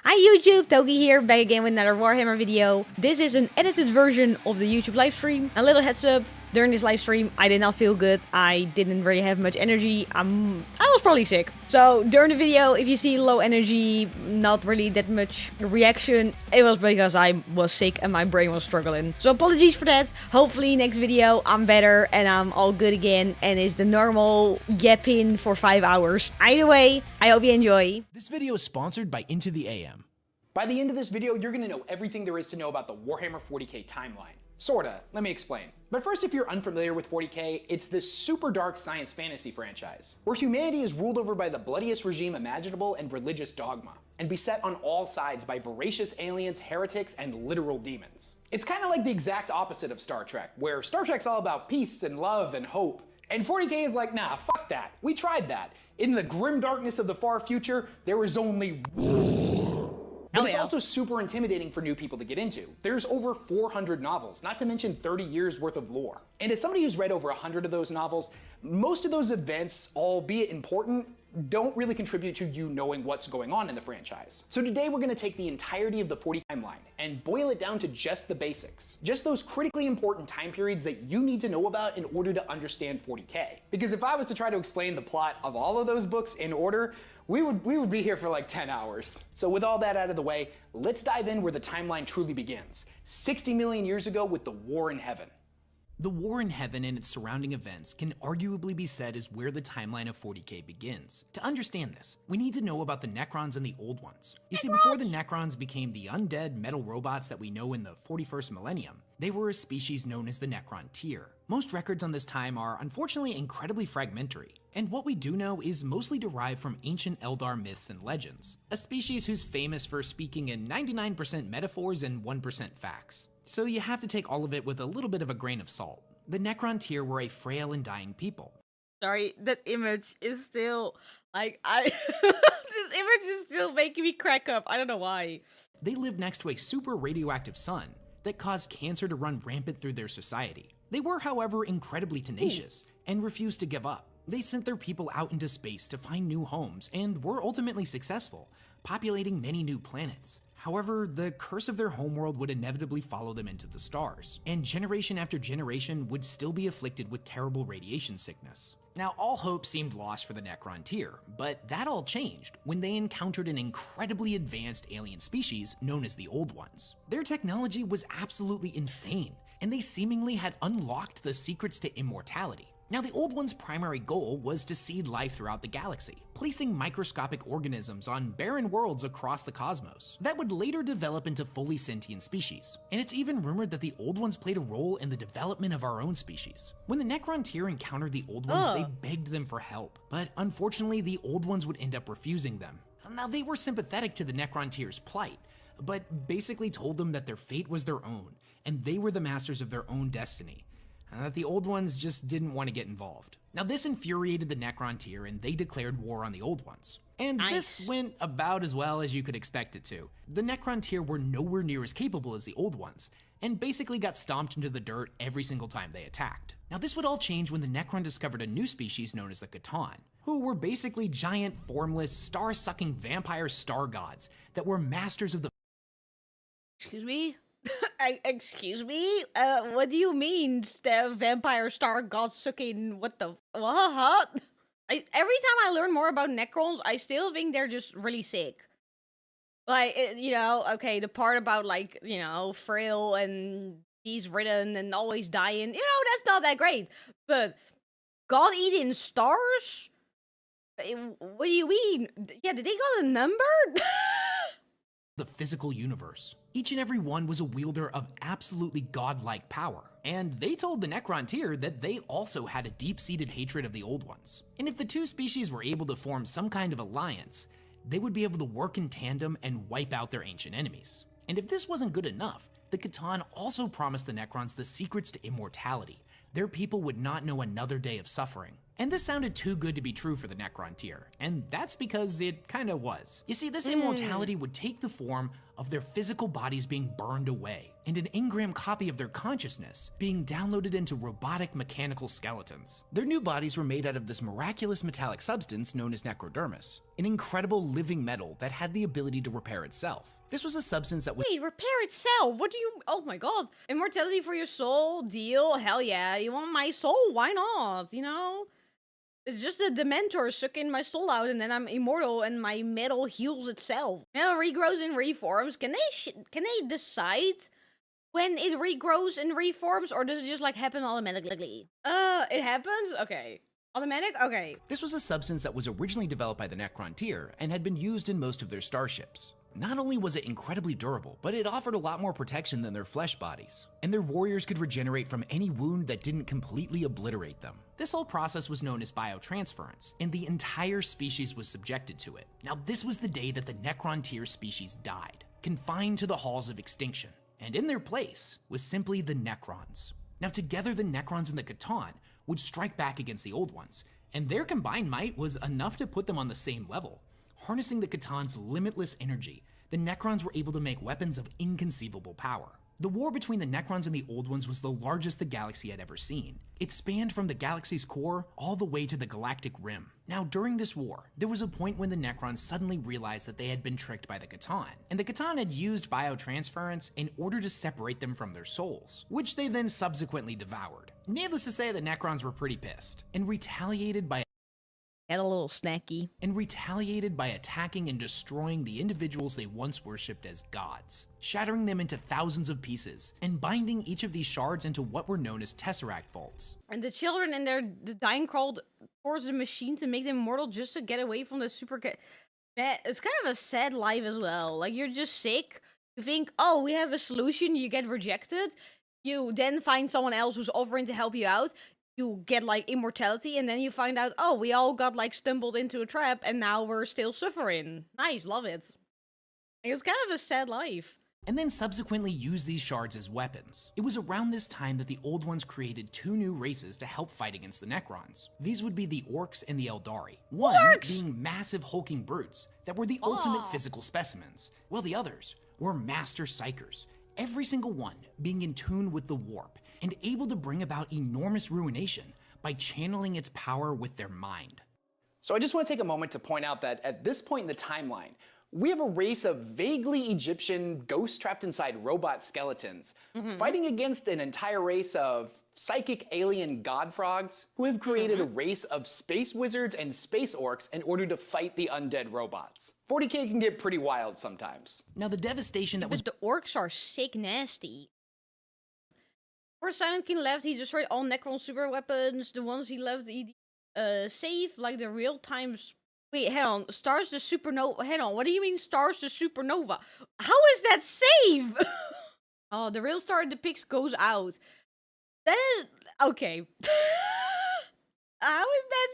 Hi YouTube, Togi here, back again with another Warhammer video. This is an edited version of the YouTube livestream. A little heads up, during this livestream I did not feel good. I didn't really have much energy. I was probably sick. So during the video, if you see low energy, not really that much reaction, it was because I was sick and my brain was struggling. So apologies for that. Hopefully next video I'm better and I'm all good again and it's the normal yapping for 5 hours. Either way, I hope you enjoy. This video is sponsored by Into the AM. By the end of this video, you're gonna know everything there is to know about the Warhammer 40k timeline. Sorta, let me explain. But first, if you're unfamiliar with 40k, it's this super dark science fantasy franchise, where humanity is ruled over by the bloodiest regime imaginable and religious dogma, and beset on all sides by voracious aliens, heretics, and literal demons. It's kinda like the exact opposite of Star Trek, where Star Trek's all about peace and love and hope, and 40k is like, nah, fuck that, we tried that. In the grim darkness of the far future, there is only But it's also super intimidating for new people to get into. There's over 400 novels, not to mention 30 years worth of lore. And as somebody who's read over 100 of those novels, most of those events, albeit important, don't really contribute to you knowing what's going on in the franchise. So today we're gonna take the entirety of the 40 timeline and boil it down to just the basics. Just those critically important time periods that you need to know about in order to understand 40k. Because if I was to try to explain the plot of all of those books in order, we would be here for like 10 hours. So with all that out of the way, let's dive in where the timeline truly begins. 60 million years ago with the War in Heaven. The War in Heaven and its surrounding events can arguably be said is where the timeline of 40k begins. To understand this, we need to know about the Necrons and the Old Ones. You see, before the Necrons became the undead metal robots that we know in the 41st millennium, they were a species known as the Necron tier. Most records on this time are unfortunately incredibly fragmentary, and what we do know is mostly derived from ancient Eldar myths and legends, a species who's famous for speaking in 99% metaphors and 1% facts. So you have to take all of it with a little bit of a grain of salt. The Necron tier were a frail and dying people. Sorry, that image is still, like, this image is still making me crack up. I don't know why. They lived next to a super radioactive sun that caused cancer to run rampant through their society. They were, however, incredibly tenacious and refused to give up. They sent their people out into space to find new homes and were ultimately successful, populating many new planets. However, the curse of their homeworld would inevitably follow them into the stars, and generation after generation would still be afflicted with terrible radiation sickness. Now, all hope seemed lost for the Necron tier, but that all changed when they encountered an incredibly advanced alien species known as the Old Ones. Their technology was absolutely insane, and they seemingly had unlocked the secrets to immortality. Now, the Old Ones' primary goal was to seed life throughout the galaxy, placing microscopic organisms on barren worlds across the cosmos that would later develop into fully sentient species. And it's even rumored that the Old Ones played a role in the development of our own species. When the Necron tier encountered the Old Ones, they begged them for help, but unfortunately the Old Ones would end up refusing them. Now, they were sympathetic to the Necron tier's plight, but basically told them that their fate was their own, and they were the masters of their own destiny, and that the Old Ones just didn't want to get involved. Now, this infuriated the Necron tier, and they declared war on the Old Ones. And this went about as well as you could expect it to. The Necron tier were nowhere near as capable as the Old Ones, and basically got stomped into the dirt every single time they attacked. Now, this would all change when the Necron discovered a new species known as the Catan, who were basically giant, formless, star-sucking vampire star gods that were masters of the— Excuse me? Excuse me? What do you mean, vampire star god sucking? What? Every time I learn more about Necrons, I still think they're just really sick. Like, you know, okay, the part about, like, you know, frail and he's ridden and always dying, you know, that's not that great. But god eating stars? What do you mean? Yeah, did they got a number? the physical universe. Each and every one was a wielder of absolutely godlike power, and they told the Necron tier that they also had a deep-seated hatred of the Old Ones. And if the two species were able to form some kind of alliance, they would be able to work in tandem and wipe out their ancient enemies. And if this wasn't good enough, the Catan also promised the Necrons the secrets to immortality. Their people would not know another day of suffering. And this sounded too good to be true for the Necron tier, and that's because it kinda was. You see, this immortality would take the form of their physical bodies being burned away, and an engram copy of their consciousness being downloaded into robotic mechanical skeletons. Their new bodies were made out of this miraculous metallic substance known as necrodermis, an incredible living metal that had the ability to repair itself. This was a substance that was— Wait, repair itself? What do you— oh my god. Immortality for your soul? Deal? Hell yeah. You want my soul? Why not? You know? It's just a dementor sucking my soul out and then I'm immortal and my metal heals itself. Metal regrows and reforms. Can they decide when it regrows and reforms, or does it just like happen automatically? It happens? Okay. Automatic? Okay. This was a substance that was originally developed by the Necron tier and had been used in most of their starships. Not only was it incredibly durable, but it offered a lot more protection than their flesh bodies, and their warriors could regenerate from any wound that didn't completely obliterate them. This whole process was known as biotransference, and the entire species was subjected to it. Now, this was the day that the Necron tier species died, confined to the halls of extinction, and in their place was simply the Necrons. Now, together the Necrons and the Catan would strike back against the old ones, and their combined might was enough to put them on the same level. Harnessing the Catan's limitless energy, the Necrons were able to make weapons of inconceivable power. The war between the Necrons and the Old Ones was the largest the galaxy had ever seen. It spanned from the galaxy's core all the way to the galactic rim. Now, during this war, there was a point when the Necrons suddenly realized that they had been tricked by the Catan, and the Catan had used biotransference in order to separate them from their souls, which they then subsequently devoured. Needless to say, the Necrons were pretty pissed, and retaliated by attacking and destroying the individuals they once worshipped as gods, shattering them into thousands of pieces, and binding each of these shards into what were known as tesseract vaults. And the children in their dying crawled towards the machine to make them immortal just to get away from the super. It's kind of a sad life as well. Like, you're just sick, you think, oh, we have a solution, you get rejected, you then find someone else who's offering to help you out. You get like immortality, and then you find out, oh, we all got like stumbled into a trap and now we're still suffering. Nice, love it. It's kind of a sad life. And then subsequently use these shards as weapons. It was around this time that the Old Ones created two new races to help fight against the Necrons. These would be the Orcs and the Eldari. One being massive hulking brutes that were the ultimate physical specimens, while the others were master psychers, every single one being in tune with the warp and able to bring about enormous ruination by channeling its power with their mind. So I just want to take a moment to point out that at this point in the timeline, we have a race of vaguely Egyptian ghosts trapped inside robot skeletons, fighting against an entire race of psychic alien god frogs who have created a race of space wizards and space orcs in order to fight the undead robots. 40k can get pretty wild sometimes. Now, the devastation that was— But the orcs are sick nasty. Before Silent King left, he destroyed all Necron super weapons. The ones he left, he saved, like the real-time... Wait, hang on. Stars the supernova... Hang on, what do you mean stars the supernova? How is that save? Oh, the real star depicts goes out. That is... Okay. How is that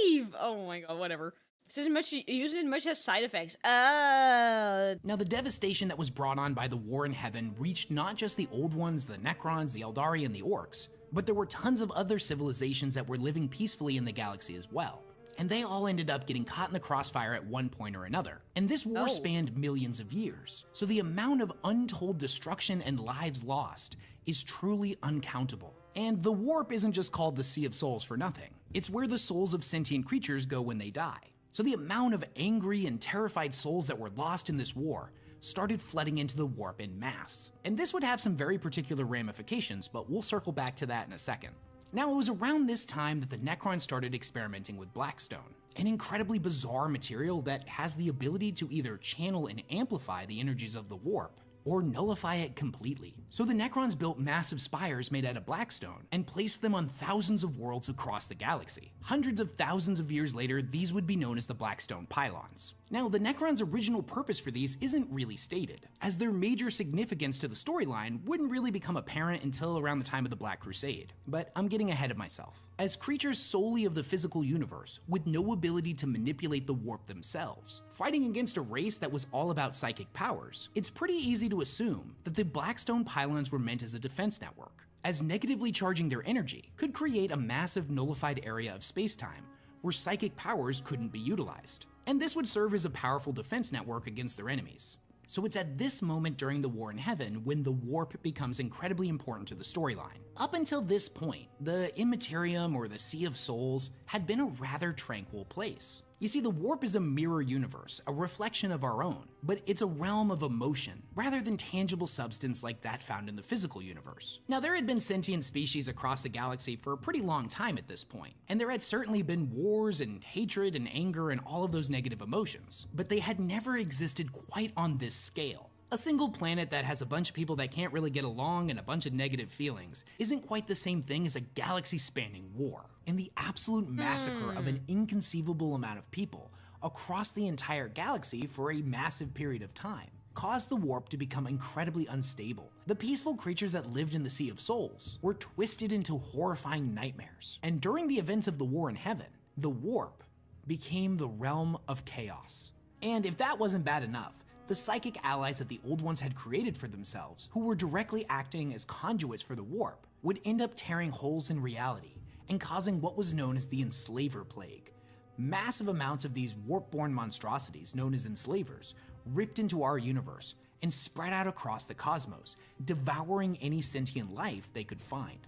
save? Oh my god, whatever. So using it much has side effects. Now, the devastation that was brought on by the war in heaven reached not just the Old Ones, the Necrons, the Eldari, and the Orcs, but there were tons of other civilizations that were living peacefully in the galaxy as well. And they all ended up getting caught in the crossfire at one point or another. And this war spanned millions of years. So the amount of untold destruction and lives lost is truly uncountable. And the warp isn't just called the Sea of Souls for nothing. It's where the souls of sentient creatures go when they die. So the amount of angry and terrified souls that were lost in this war started flooding into the warp en masse. And this would have some very particular ramifications, but we'll circle back to that in a second. Now, it was around this time that the Necrons started experimenting with Blackstone, an incredibly bizarre material that has the ability to either channel and amplify the energies of the warp, or nullify it completely. So the Necrons built massive spires made out of Blackstone and placed them on thousands of worlds across the galaxy. Hundreds of thousands of years later, these would be known as the Blackstone Pylons. Now, the Necrons' original purpose for these isn't really stated, as their major significance to the storyline wouldn't really become apparent until around the time of the Black Crusade. But I'm getting ahead of myself. As creatures solely of the physical universe, with no ability to manipulate the warp themselves, fighting against a race that was all about psychic powers, it's pretty easy to assume that the Blackstone Pylons were meant as a defense network, as negatively charging their energy could create a massive nullified area of space-time where psychic powers couldn't be utilized. And this would serve as a powerful defense network against their enemies. So it's at this moment during the War in Heaven when the warp becomes incredibly important to the storyline. Up until this point, the Imperium or the Sea of Souls had been a rather tranquil place. You see, the warp is a mirror universe, a reflection of our own, but it's a realm of emotion, rather than tangible substance like that found in the physical universe. Now, there had been sentient species across the galaxy for a pretty long time at this point, and there had certainly been wars and hatred and anger and all of those negative emotions, but they had never existed quite on this scale. A single planet that has a bunch of people that can't really get along and a bunch of negative feelings isn't quite the same thing as a galaxy-spanning war. And the absolute massacre of an inconceivable amount of people across the entire galaxy for a massive period of time caused the warp to become incredibly unstable. The peaceful creatures that lived in the Sea of Souls were twisted into horrifying nightmares. And during the events of the War in Heaven, the warp became the realm of chaos. And if that wasn't bad enough, the psychic allies that the Old Ones had created for themselves, who were directly acting as conduits for the warp, would end up tearing holes in reality and causing what was known as the Enslaver Plague. Massive amounts of these warp-born monstrosities, known as enslavers, ripped into our universe and spread out across the cosmos, devouring any sentient life they could find.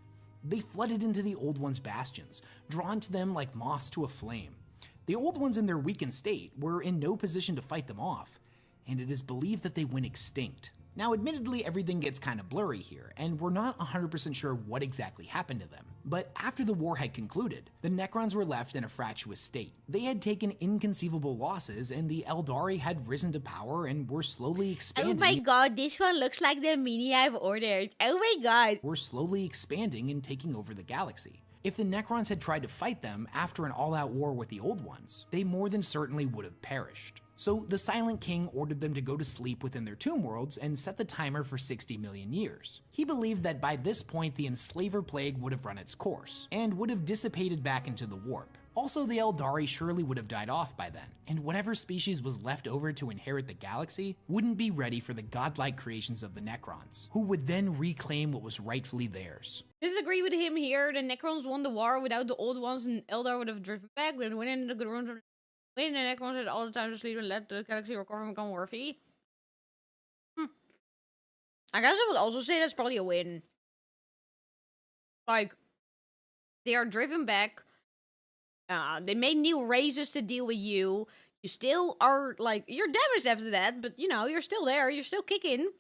They flooded into the Old Ones' bastions, drawn to them like moths to a flame. The Old Ones in their weakened state were in no position to fight them off, and it is believed that they went extinct. Now, admittedly, everything gets kind of blurry here, and we're not 100% sure what exactly happened to them. But after the war had concluded, the Necrons were left in a fractious state. They had taken inconceivable losses, and the Eldari had risen to power and were slowly expanding. Oh my god, this one looks like the mini I've ordered. Oh my god. Were slowly expanding and taking over the galaxy. If the Necrons had tried to fight them after an all-out war with the Old Ones, they more than certainly would have perished. So the Silent King ordered them to go to sleep within their tomb worlds and set the timer for 60 million years. He believed that by this point the Enslaver Plague would have run its course, and would have dissipated back into the warp. Also, the Eldari surely would have died off by then, and whatever species was left over to inherit the galaxy wouldn't be ready for the godlike creations of the Necrons, who would then reclaim what was rightfully theirs. Disagree with him here. The Necrons won the war without the Old Ones, and Eldar would have driven back. They went in the good rooms. When the Necrons had all the time to sleep and let the galaxy recover and become worthy. I guess I would also say that's probably a win. Like, they are driven back. They made new races to deal with you. You still are, like, you're damaged after that, but, you know, you're still there. You're still kicking.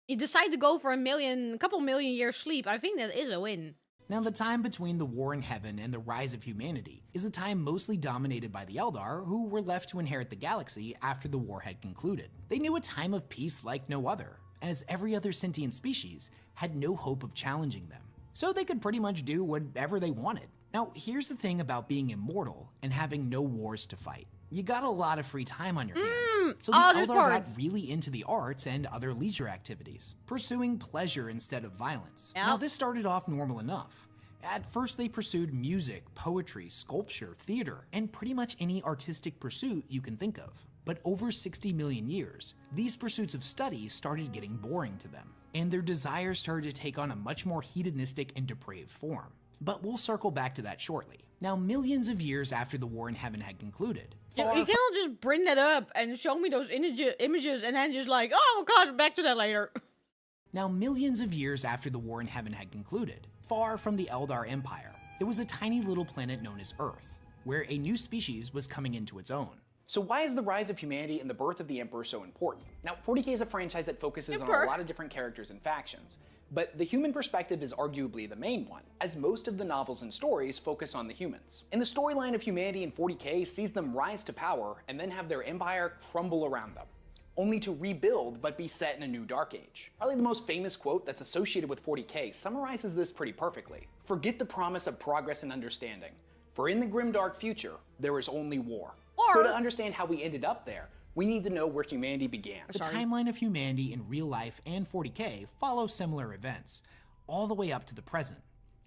You decide to go for a couple million years sleep. I think that is a win. Now, the time between the War in Heaven and the rise of humanity is a time mostly dominated by the Eldar, who were left to inherit the galaxy after the war had concluded. They knew a time of peace like no other, as every other sentient species had no hope of challenging them. So they could pretty much do whatever they wanted. Now, here's the thing about being immortal and having no wars to fight. You got a lot of free time on your hands, so the Eldar got really into the arts and other leisure activities, pursuing pleasure instead of violence. Now, this started off normal enough. At first, they pursued music, poetry, sculpture, theater, and pretty much any artistic pursuit you can think of. But over 60 million years, these pursuits of study started getting boring to them, and their desires started to take on a much more hedonistic and depraved form. But we'll circle back to that shortly. Now, millions of years after the War in Heaven had concluded, you cannot just bring that up and show me those images and then just like, oh god, back to that later. Now, millions of years after the War in Heaven had concluded, far from the Eldar Empire, there was a tiny little planet known as Earth, where a new species was coming into its own. So why is the rise of humanity and the birth of the Emperor so important? Now, 40k is a franchise that focuses on a lot of different characters and factions, but the human perspective is arguably the main one, as most of the novels and stories focus on the humans. And the storyline of humanity in 40k sees them rise to power and then have their empire crumble around them, only to rebuild but be set in a new dark age. Probably the most famous quote that's associated with 40k summarizes this pretty perfectly. "Forget the promise of progress and understanding, for in the grimdark future, there is only war." So to understand how we ended up there, we need to know where humanity began. The timeline of humanity in real life and 40k follows similar events, all the way up to the present,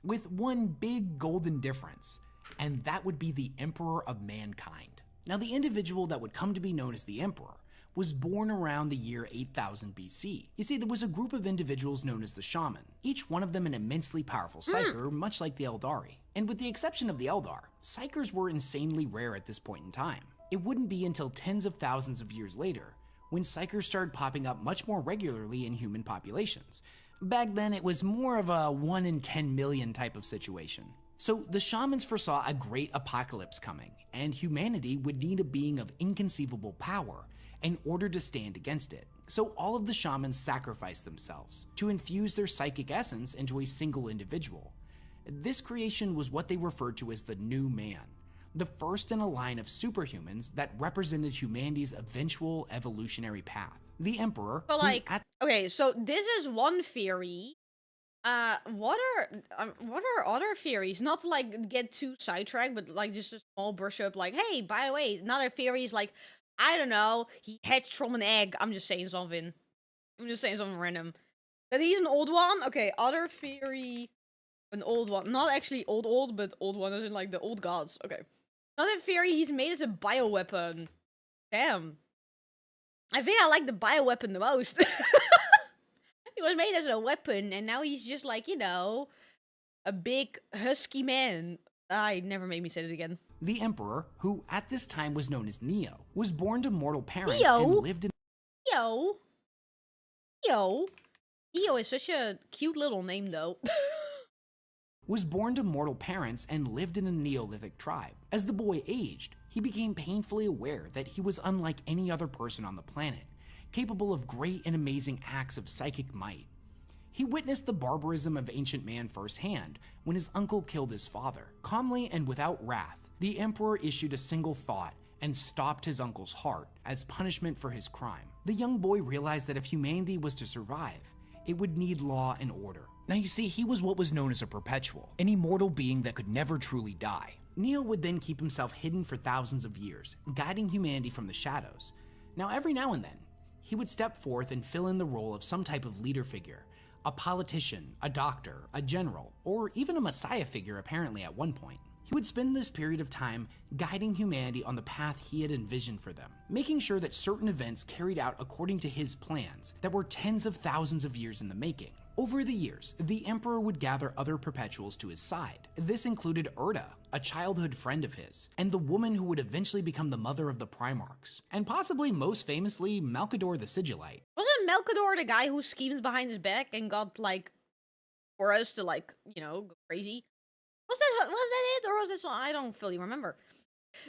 with one big golden difference, and that would be the Emperor of Mankind. Now, the individual that would come to be known as the Emperor was born around the year 8000 BC. You see, there was a group of individuals known as the Shaman, each one of them an immensely powerful psyker, much like the Eldari. And with the exception of the Eldar, psykers were insanely rare at this point in time. It wouldn't be until tens of thousands of years later when psychers started popping up much more regularly in human populations. Back then, it was more of a 1 in 10 million type of situation. So the shamans foresaw a great apocalypse coming, and humanity would need a being of inconceivable power in order to stand against it. So all of the shamans sacrificed themselves to infuse their psychic essence into a single individual. This creation was what they referred to as the New Man, the first in a line of superhumans that represented humanity's eventual evolutionary path. The Emperor, So like, okay, so this is one theory. What are other theories? Not to like get too sidetracked, but like just a small brush up. Like, hey, by the way, another theory is like, I don't know, he hatched from an egg. I'm just saying something. I'm just saying something random. That he's an old one. Okay, other theory, an old one. Not actually old, but old one as in like the old gods. Okay. Another theory, he's made as a bioweapon. Damn. I think I like the bioweapon the most. He was made as a weapon, and now he's just like, you know, a big husky man. Never made me say it again. The Emperor, who at this time was known as Neo, was born to mortal parents Neo? and lived in Neo is such a cute little name, though. was born to mortal parents and lived in a Neolithic tribe. As the boy aged, he became painfully aware that he was unlike any other person on the planet, capable of great and amazing acts of psychic might. He witnessed the barbarism of ancient man firsthand when his uncle killed his father. Calmly and without wrath, the Emperor issued a single thought and stopped his uncle's heart as punishment for his crime. The young boy realized that if humanity was to survive, it would need law and order. Now you see, he was what was known as a perpetual, an immortal being that could never truly die. Neo would then keep himself hidden for thousands of years, guiding humanity from the shadows. Now every now and then, he would step forth and fill in the role of some type of leader figure, a politician, a doctor, a general, or even a messiah figure apparently at one point. He would spend this period of time guiding humanity on the path he had envisioned for them, making sure that certain events carried out according to his plans that were tens of thousands of years in the making. Over the years, the Emperor would gather other perpetuals to his side. This included Erda, a childhood friend of his, and the woman who would eventually become the mother of the Primarchs, and possibly most famously, Malkador the Sigillite. Wasn't Malkador the guy who schemed behind his back and got, like, Horus to, like, you know, go crazy? Was that it, or was this one? I don't fully remember.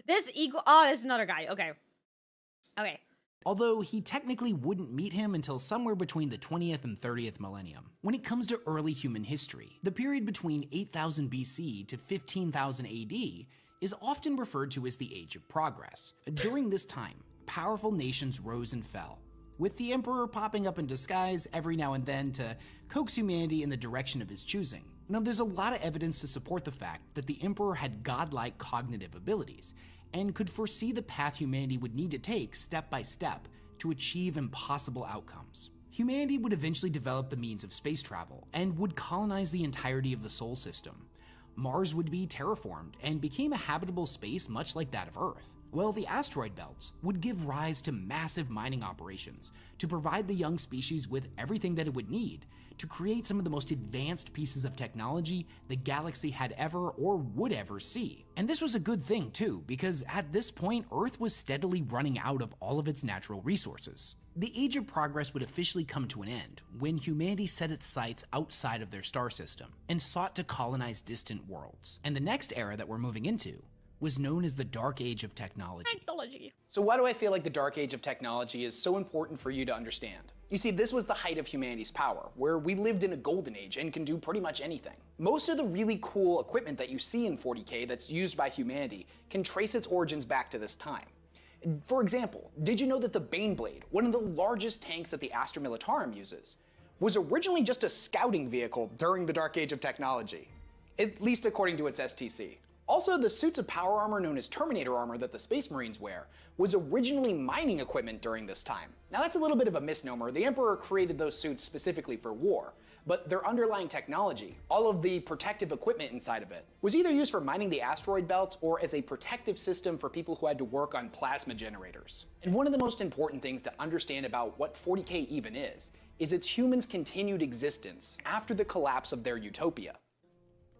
This is another guy. Okay. Although he technically wouldn't meet him until somewhere between the 20th and 30th millennium. When it comes to early human history, the period between 8000 BC to 15,000 AD is often referred to as the Age of Progress. During this time, powerful nations rose and fell, with the Emperor popping up in disguise every now and then to coax humanity in the direction of his choosing. Now, there's a lot of evidence to support the fact that the Emperor had godlike cognitive abilities and could foresee the path humanity would need to take step by step to achieve impossible outcomes. Humanity would eventually develop the means of space travel and would colonize the entirety of the Sol system. Mars would be terraformed and became a habitable space much like that of Earth. Well, the asteroid belts would give rise to massive mining operations to provide the young species with everything that it would need to create some of the most advanced pieces of technology the galaxy had ever or would ever see. And this was a good thing too, because at this point, Earth was steadily running out of all of its natural resources. The Age of Progress would officially come to an end when humanity set its sights outside of their star system and sought to colonize distant worlds. And the next era that we're moving into was known as the Dark Age of Technology. So why do I feel like the Dark Age of Technology is so important for you to understand? You see, this was the height of humanity's power, where we lived in a golden age and can do pretty much anything. Most of the really cool equipment that you see in 40K that's used by humanity can trace its origins back to this time. For example, did you know that the Baneblade, one of the largest tanks that the Astra Militarum uses, was originally just a scouting vehicle during the Dark Age of Technology? At least according to its STC. Also, the suits of power armor known as Terminator armor that the Space Marines wear was originally mining equipment during this time. Now that's a little bit of a misnomer. The Emperor created those suits specifically for war, but their underlying technology, all of the protective equipment inside of it, was either used for mining the asteroid belts or as a protective system for people who had to work on plasma generators. And one of the most important things to understand about what 40K even is its humans' continued existence after the collapse of their utopia.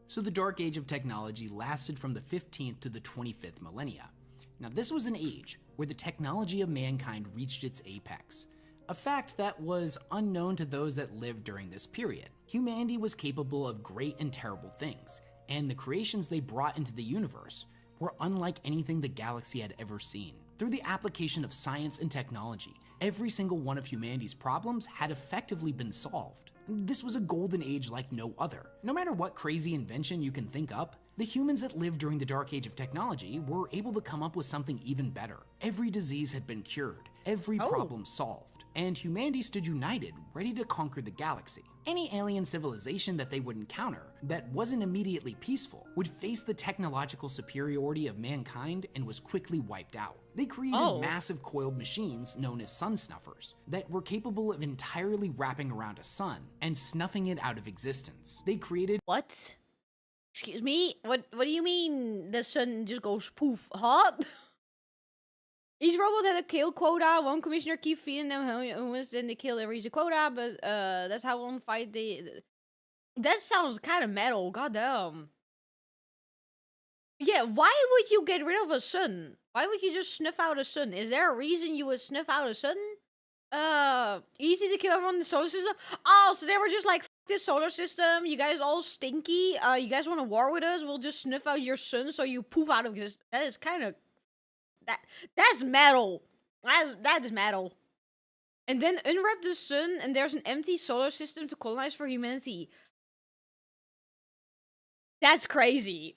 So the Dark Age of Technology lasted from the 15th to the 25th millennia. Now this was an age where the technology of mankind reached its apex. A fact that was unknown to those that lived during this period. Humanity was capable of great and terrible things, and the creations they brought into the universe were unlike anything the galaxy had ever seen. Through the application of science and technology, every single one of humanity's problems had effectively been solved. This was a golden age like no other. No matter what crazy invention you can think up, the humans that lived during the dark age of technology were able to come up with something even better. Every disease had been cured, every problem solved, and humanity stood united, ready to conquer the galaxy. Any alien civilization that they would encounter that wasn't immediately peaceful would face the technological superiority of mankind and was quickly wiped out. They created massive coiled machines known as sun snuffers that were capable of entirely wrapping around a sun and snuffing it out of existence. They created— What? Excuse me? What do you mean the sun just goes poof? Hot? Each robot had a kill quota. One commissioner keep feeding them humans, then they kill every quota, but that's how one fight they... That sounds kind of metal, goddamn. Yeah, why would you get rid of a sun? Why would you just snuff out a sun? Is there a reason you would snuff out a sun? Easy to kill everyone in the solar system? Oh, so they were just like, F this solar system, you guys all stinky, you guys want to war with us? We'll just snuff out your sun so you poof out of existence. That is kind of... That's metal. That's metal. And then unwrap the sun and there's an empty solar system to colonize for humanity. That's crazy.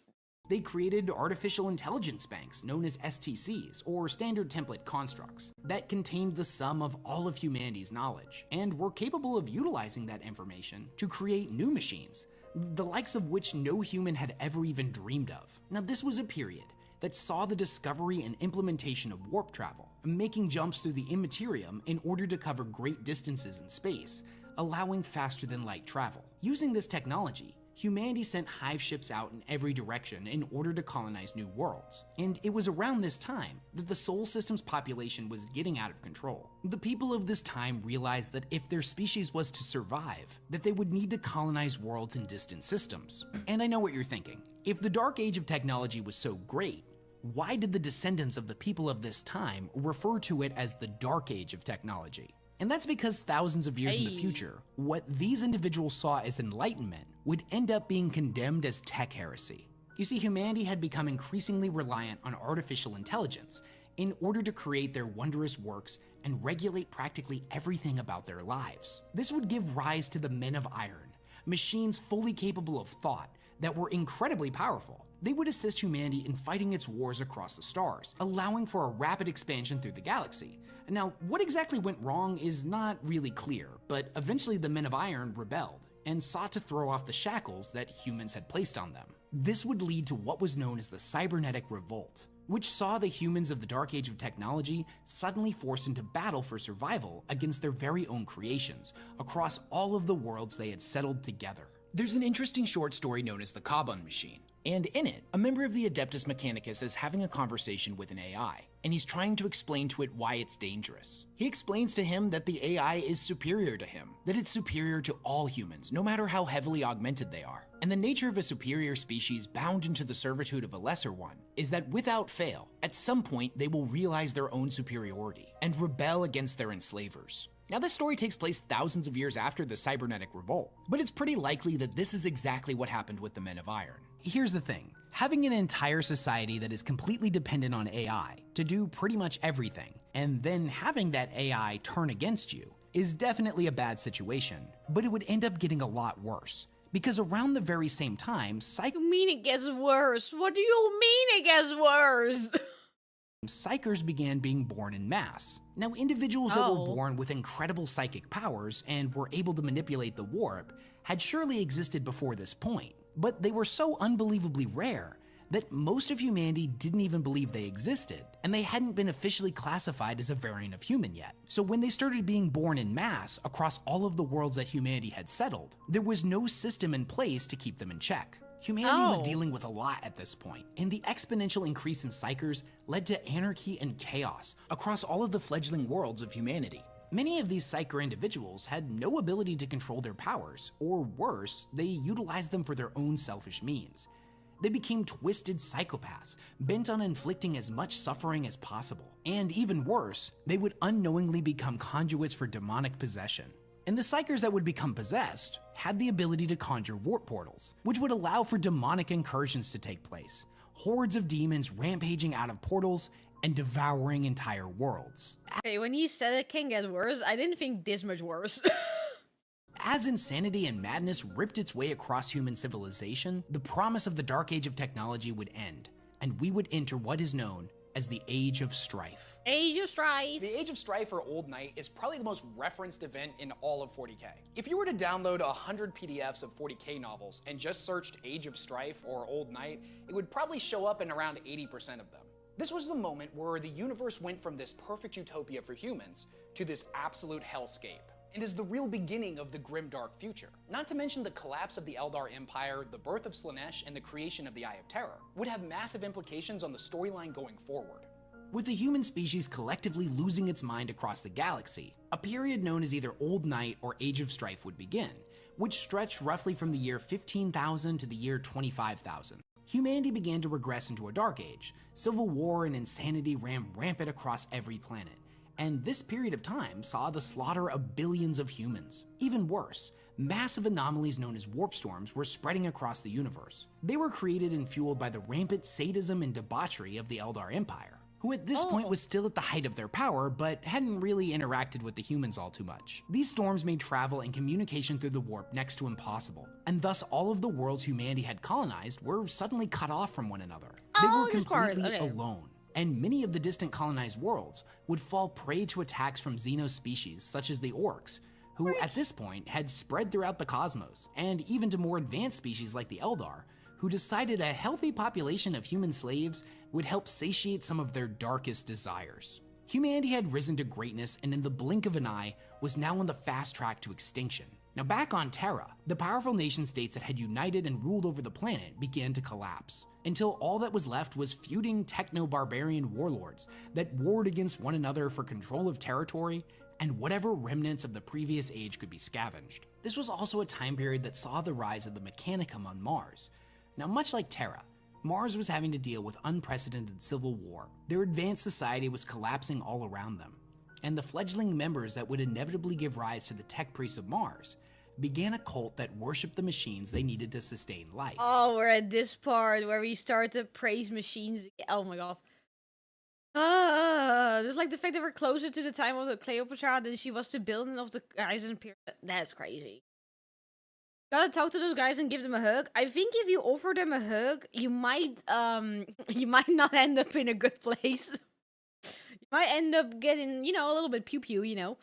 They created artificial intelligence banks known as STCs, or standard template constructs, that contained the sum of all of humanity's knowledge, and were capable of utilizing that information to create new machines, the likes of which no human had ever even dreamed of. Now, this was a period that saw the discovery and implementation of warp travel, making jumps through the imperium in order to cover great distances in space, allowing faster than light travel. Using this technology, humanity sent hive ships out in every direction in order to colonize new worlds. And it was around this time that the Sol system's population was getting out of control. The people of this time realized that if their species was to survive, that they would need to colonize worlds in distant systems. And I know what you're thinking. If the dark age of technology was so great, why did the descendants of the people of this time refer to it as the dark age of technology? And that's because thousands of years in the future, what these individuals saw as enlightenment would end up being condemned as tech heresy. You see, humanity had become increasingly reliant on artificial intelligence in order to create their wondrous works and regulate practically everything about their lives. This would give rise to the Men of Iron, machines fully capable of thought that were incredibly powerful. They would assist humanity in fighting its wars across the stars, allowing for a rapid expansion through the galaxy. Now, what exactly went wrong is not really clear, but eventually the Men of Iron rebelled and sought to throw off the shackles that humans had placed on them. This would lead to what was known as the Cybernetic Revolt, which saw the humans of the Dark Age of technology suddenly forced into battle for survival against their very own creations across all of the worlds they had settled together. There's an interesting short story known as the Kaban Machine, and in it, a member of the Adeptus Mechanicus is having a conversation with an AI, and he's trying to explain to it why it's dangerous. He explains to him that the AI is superior to him, that it's superior to all humans, no matter how heavily augmented they are. And the nature of a superior species bound into the servitude of a lesser one is that without fail, at some point they will realize their own superiority and rebel against their enslavers. Now, this story takes place thousands of years after the Cybernetic Revolt, but it's pretty likely that this is exactly what happened with the Men of Iron. Here's the thing. Having an entire society that is completely dependent on AI to do pretty much everything, and then having that AI turn against you, is definitely a bad situation, but it would end up getting a lot worse. Because around the very same time, You mean it gets worse? What do you mean it gets worse? psychers began being born in mass. Now, individuals that were born with incredible psychic powers and were able to manipulate the warp had surely existed before this point, but they were so unbelievably rare that most of humanity didn't even believe they existed, and they hadn't been officially classified as a variant of human yet. So when they started being born in mass across all of the worlds that humanity had settled, there was no system in place to keep them in check. Humanity was dealing with a lot at this point, and the exponential increase in psychers led to anarchy and chaos across all of the fledgling worlds of humanity. Many of these psyker individuals had no ability to control their powers, or worse, they utilized them for their own selfish means. They became twisted psychopaths, bent on inflicting as much suffering as possible. And even worse, they would unknowingly become conduits for demonic possession. And the psychers that would become possessed had the ability to conjure warp portals, which would allow for demonic incursions to take place, hordes of demons rampaging out of portals and devouring entire worlds. Okay, when he said it can get worse, I didn't think this much worse. As insanity and madness ripped its way across human civilization, the promise of the Dark Age of technology would end, and we would enter what is known as the Age of Strife. Age of Strife. The Age of Strife, or Old Night, is probably the most referenced event in all of 40k. If you were to download 100 PDFs of 40k novels and just searched Age of Strife or Old Night, it would probably show up in around 80% of them. This was the moment where the universe went from this perfect utopia for humans to this absolute hellscape, and is the real beginning of the grim dark future. Not to mention the collapse of the Eldar Empire, the birth of Slaanesh, and the creation of the Eye of Terror would have massive implications on the storyline going forward. With the human species collectively losing its mind across the galaxy, a period known as either Old Night or Age of Strife would begin, which stretched roughly from the year 15,000 to the year 25,000. Humanity began to regress into a dark age. Civil war and insanity ran rampant across every planet, and this period of time saw the slaughter of billions of humans. Even worse, massive anomalies known as warp storms were spreading across the universe. They were created and fueled by the rampant sadism and debauchery of the Eldar Empire, who at this point was still at the height of their power, but hadn't really interacted with the humans all too much. These storms made travel and communication through the warp next to impossible, and thus all of the worlds humanity had colonized were suddenly cut off from one another. They were completely alone, and many of the distant colonized worlds would fall prey to attacks from xenospecies such as the orcs, who at this point had spread throughout the cosmos, and even to more advanced species like the Eldar, who decided a healthy population of human slaves would help satiate some of their darkest desires. Humanity had risen to greatness, and in the blink of an eye was now on the fast track to extinction. Now back on Terra, the powerful nation states that had united and ruled over the planet began to collapse, until all that was left was feuding techno-barbarian warlords that warred against one another for control of territory and whatever remnants of the previous age could be scavenged. This was also a time period that saw the rise of the Mechanicum on Mars. Now, much like Terra, Mars was having to deal with unprecedented civil war. Their advanced society was collapsing all around them, and the fledgling members that would inevitably give rise to the tech priests of Mars began a cult that worshipped the machines they needed to sustain life. Oh, we're at this part where we start to praise machines. Oh my god. Just like the fact that we're closer to the time of the Cleopatra than she was to building of the guys in Imperium. That's crazy. Gotta talk to those guys and give them a hug. I think if you offer them a hug, you might not end up in a good place. You might end up getting, you know, a little bit pew-pew, you know.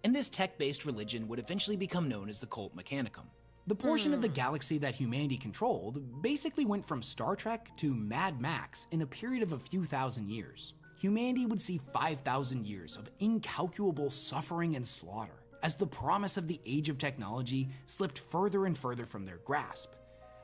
And this tech-based religion would eventually become known as the Cult Mechanicum. The portion of the galaxy that humanity controlled basically went from Star Trek to Mad Max in a period of a few thousand years. Humanity would see 5,000 years of incalculable suffering and slaughter, as the promise of the age of technology slipped further and further from their grasp.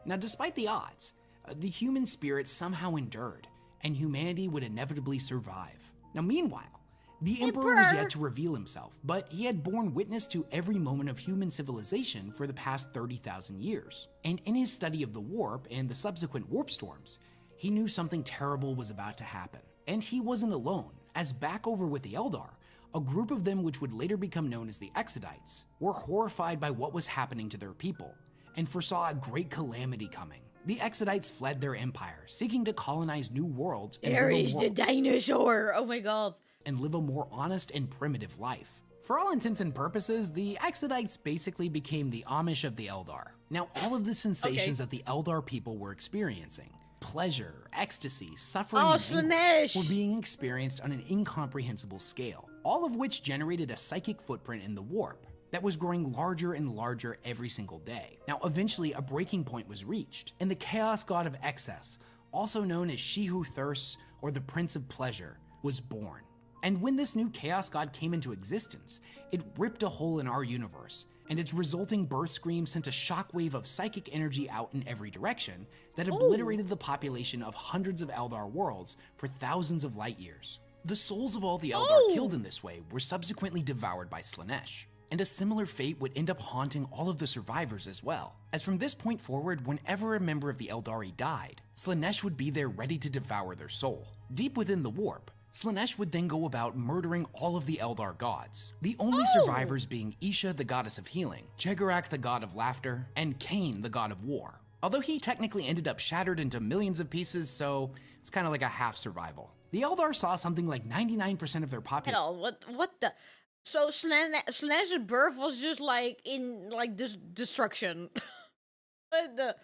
Now, despite the odds, the human spirit somehow endured, and humanity would inevitably survive. Now, meanwhile, the Emperor was yet to reveal himself, but he had borne witness to every moment of human civilization for the past 30,000 years. And in his study of the warp and the subsequent warp storms, he knew something terrible was about to happen. And he wasn't alone, as back over with the Eldar, a group of them which would later become known as the Exodites, were horrified by what was happening to their people, and foresaw a great calamity coming. The Exodites fled their empire, seeking to colonize new worlds and There is the dinosaur! Oh my god. And live a more honest and primitive life. For all intents and purposes, the Exodites basically became the Amish of the Eldar. Now, all of the sensations that the Eldar people were experiencing, pleasure, ecstasy, suffering, and anguish, were being experienced on an incomprehensible scale, all of which generated a psychic footprint in the warp that was growing larger and larger every single day. Now, eventually, a breaking point was reached, and the chaos god of excess, also known as She Who Thirsts or the Prince of Pleasure, was born. And when this new chaos god came into existence, it ripped a hole in our universe, and its resulting birth scream sent a shockwave of psychic energy out in every direction that obliterated the population of hundreds of Eldar worlds for thousands of light years. The souls of all the Eldar killed in this way were subsequently devoured by Slaanesh. And a similar fate would end up haunting all of the survivors as well, as from this point forward, whenever a member of the Eldari died, Slaanesh would be there ready to devour their soul. Deep within the warp, Slaanesh would then go about murdering all of the Eldar gods, the only survivors being Isha, the goddess of healing, Chegarak, the god of laughter, and Cain, the god of war. Although he technically ended up shattered into millions of pieces, so it's kind of like a half survival. The Eldar saw something like 99% of their population. What the? So Slaanesh's birth was just like in like destruction. But the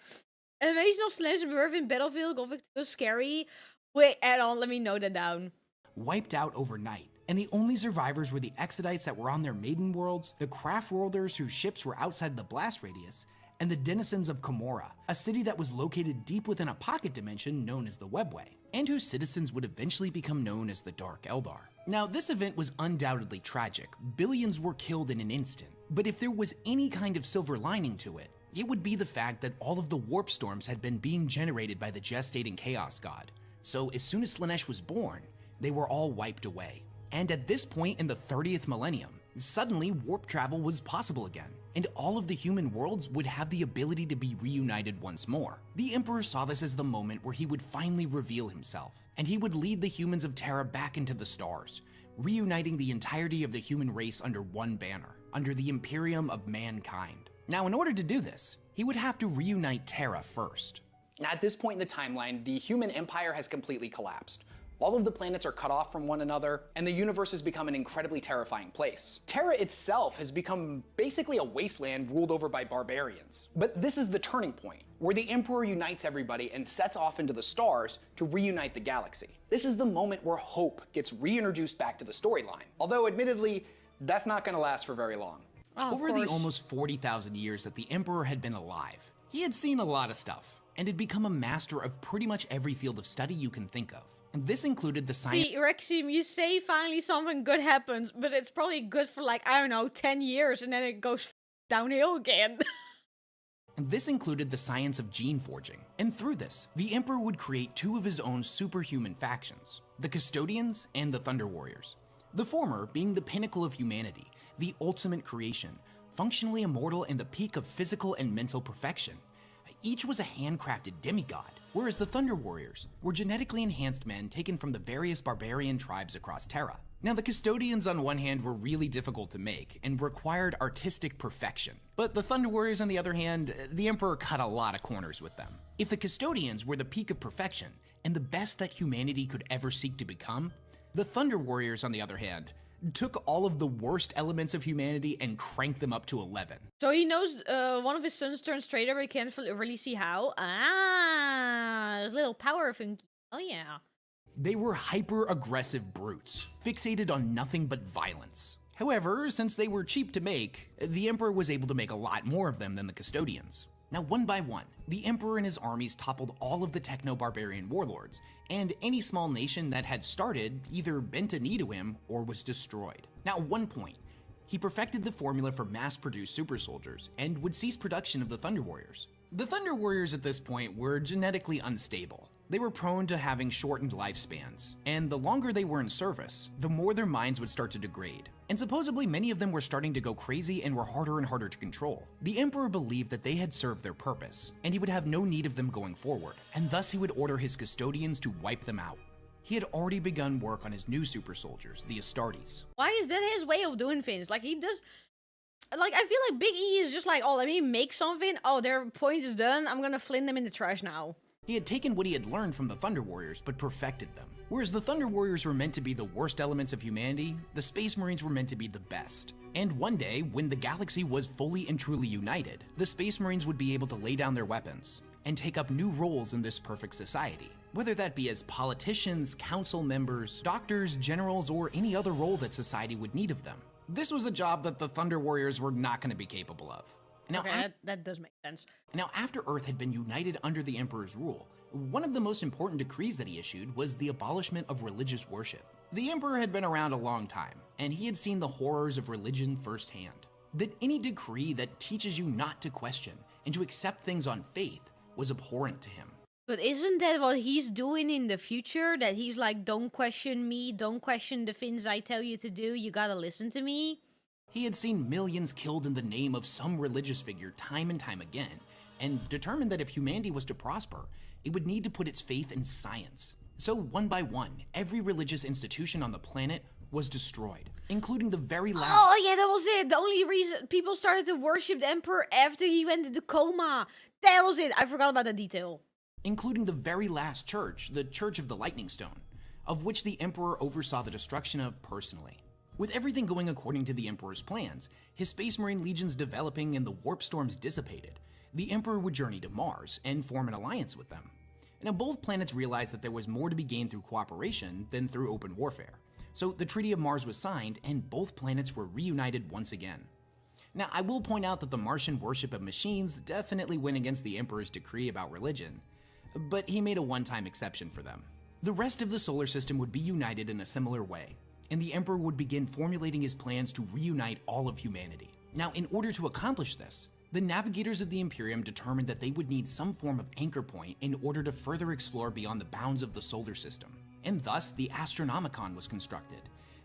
animation of Slaanesh's birth in Battlefield Gothic 2 was scary. Wait, add on, let me note that down. Wiped out overnight, and the only survivors were the Exodites that were on their maiden worlds, the craft worlders whose ships were outside the blast radius, and the denizens of Komorra, a city that was located deep within a pocket dimension known as the Webway, and whose citizens would eventually become known as the Dark Eldar. Now, this event was undoubtedly tragic. Billions were killed in an instant, but if there was any kind of silver lining to it, it would be the fact that all of the warp storms had been being generated by the gestating Chaos God. So as soon as Slaanesh was born, they were all wiped away. And at this point in the 30th millennium, suddenly warp travel was possible again, and all of the human worlds would have the ability to be reunited once more. The Emperor saw this as the moment where he would finally reveal himself, and he would lead the humans of Terra back into the stars, reuniting the entirety of the human race under one banner, under the Imperium of mankind. Now, in order to do this, he would have to reunite Terra first. At this point in the timeline, the human empire has completely collapsed. All of the planets are cut off from one another, and the universe has become an incredibly terrifying place. Terra itself has become basically a wasteland ruled over by barbarians. But this is the turning point, where the Emperor unites everybody and sets off into the stars to reunite the galaxy. This is the moment where hope gets reintroduced back to the storyline, although admittedly, that's not gonna last for very long. Over the almost 40,000 years that the Emperor had been alive, he had seen a lot of stuff, and had become a master of pretty much every field of study you can think of. And this included the science. See, Rexim, you say finally something good happens, but it's probably good for like, I don't know, 10 years, and then it goes downhill again. And this included the science of gene forging. And through this, the Emperor would create two of his own superhuman factions, the Custodians and the Thunder Warriors. The former being the pinnacle of humanity, the ultimate creation, functionally immortal in the peak of physical and mental perfection. Each was a handcrafted demigod, whereas the Thunder Warriors were genetically enhanced men taken from the various barbarian tribes across Terra. Now, the Custodians on one hand were really difficult to make and required artistic perfection, but the Thunder Warriors on the other hand, the Emperor cut a lot of corners with them. If the Custodians were the peak of perfection and the best that humanity could ever seek to become, the Thunder Warriors on the other hand took all of the worst elements of humanity and cranked them up to 11. So he knows one of his sons turns traitor, but he can't really see how. There's a little power thing. Oh yeah. They were hyper-aggressive brutes, fixated on nothing but violence. However, since they were cheap to make, the Emperor was able to make a lot more of them than the Custodians. Now, one by one, the Emperor and his armies toppled all of the techno-barbarian warlords, and any small nation that had started either bent a knee to him or was destroyed. Now, at one point, he perfected the formula for mass-produced super soldiers and would cease production of the Thunder Warriors. The Thunder Warriors at this point were genetically unstable. They were prone to having shortened lifespans, and the longer they were in service, the more their minds would start to degrade. And supposedly many of them were starting to go crazy and were harder and harder to control. The Emperor believed that they had served their purpose, and he would have no need of them going forward, and thus he would order his Custodians to wipe them out. He had already begun work on his new super soldiers, the Astartes. Why is that his way of doing things? Like, he does... Like, I feel like Big E is just like, oh, let me make something. Oh, their point is done. I'm gonna flint them in the trash now. He had taken what he had learned from the Thunder Warriors, but perfected them. Whereas the Thunder Warriors were meant to be the worst elements of humanity, the Space Marines were meant to be the best. And one day, when the galaxy was fully and truly united, the Space Marines would be able to lay down their weapons and take up new roles in this perfect society. Whether that be as politicians, council members, doctors, generals, or any other role that society would need of them. This was a job that the Thunder Warriors were not going to be capable of. Now, okay, that does make sense. Now, after Earth had been united under the Emperor's rule, one of the most important decrees that he issued was the abolishment of religious worship. The Emperor had been around a long time, and he had seen the horrors of religion firsthand. That any decree that teaches you not to question and to accept things on faith was abhorrent to him. But isn't that what he's doing in the future? That he's like, don't question me, don't question the things I tell you to do, you gotta listen to me? He had seen millions killed in the name of some religious figure time and time again, and determined that if humanity was to prosper, it would need to put its faith in science. So one by one, every religious institution on the planet was destroyed, including the very last— Oh yeah, that was it. The only reason people started to worship the Emperor after he went into coma. That was it. I forgot about that detail. including the very last church, the Church of the Lightning Stone, of which the Emperor oversaw the destruction of personally. With everything going according to the Emperor's plans, his Space Marine legions developing and the warp storms dissipated, the Emperor would journey to Mars and form an alliance with them. Now, both planets realized that there was more to be gained through cooperation than through open warfare. So the Treaty of Mars was signed, and both planets were reunited once again. Now, I will point out that the Martian worship of machines definitely went against the Emperor's decree about religion, but he made a one-time exception for them. The rest of the solar system would be united in a similar way, and the Emperor would begin formulating his plans to reunite all of humanity. Now, in order to accomplish this, the navigators of the Imperium determined that they would need some form of anchor point in order to further explore beyond the bounds of the solar system, and thus the Astronomicon was constructed.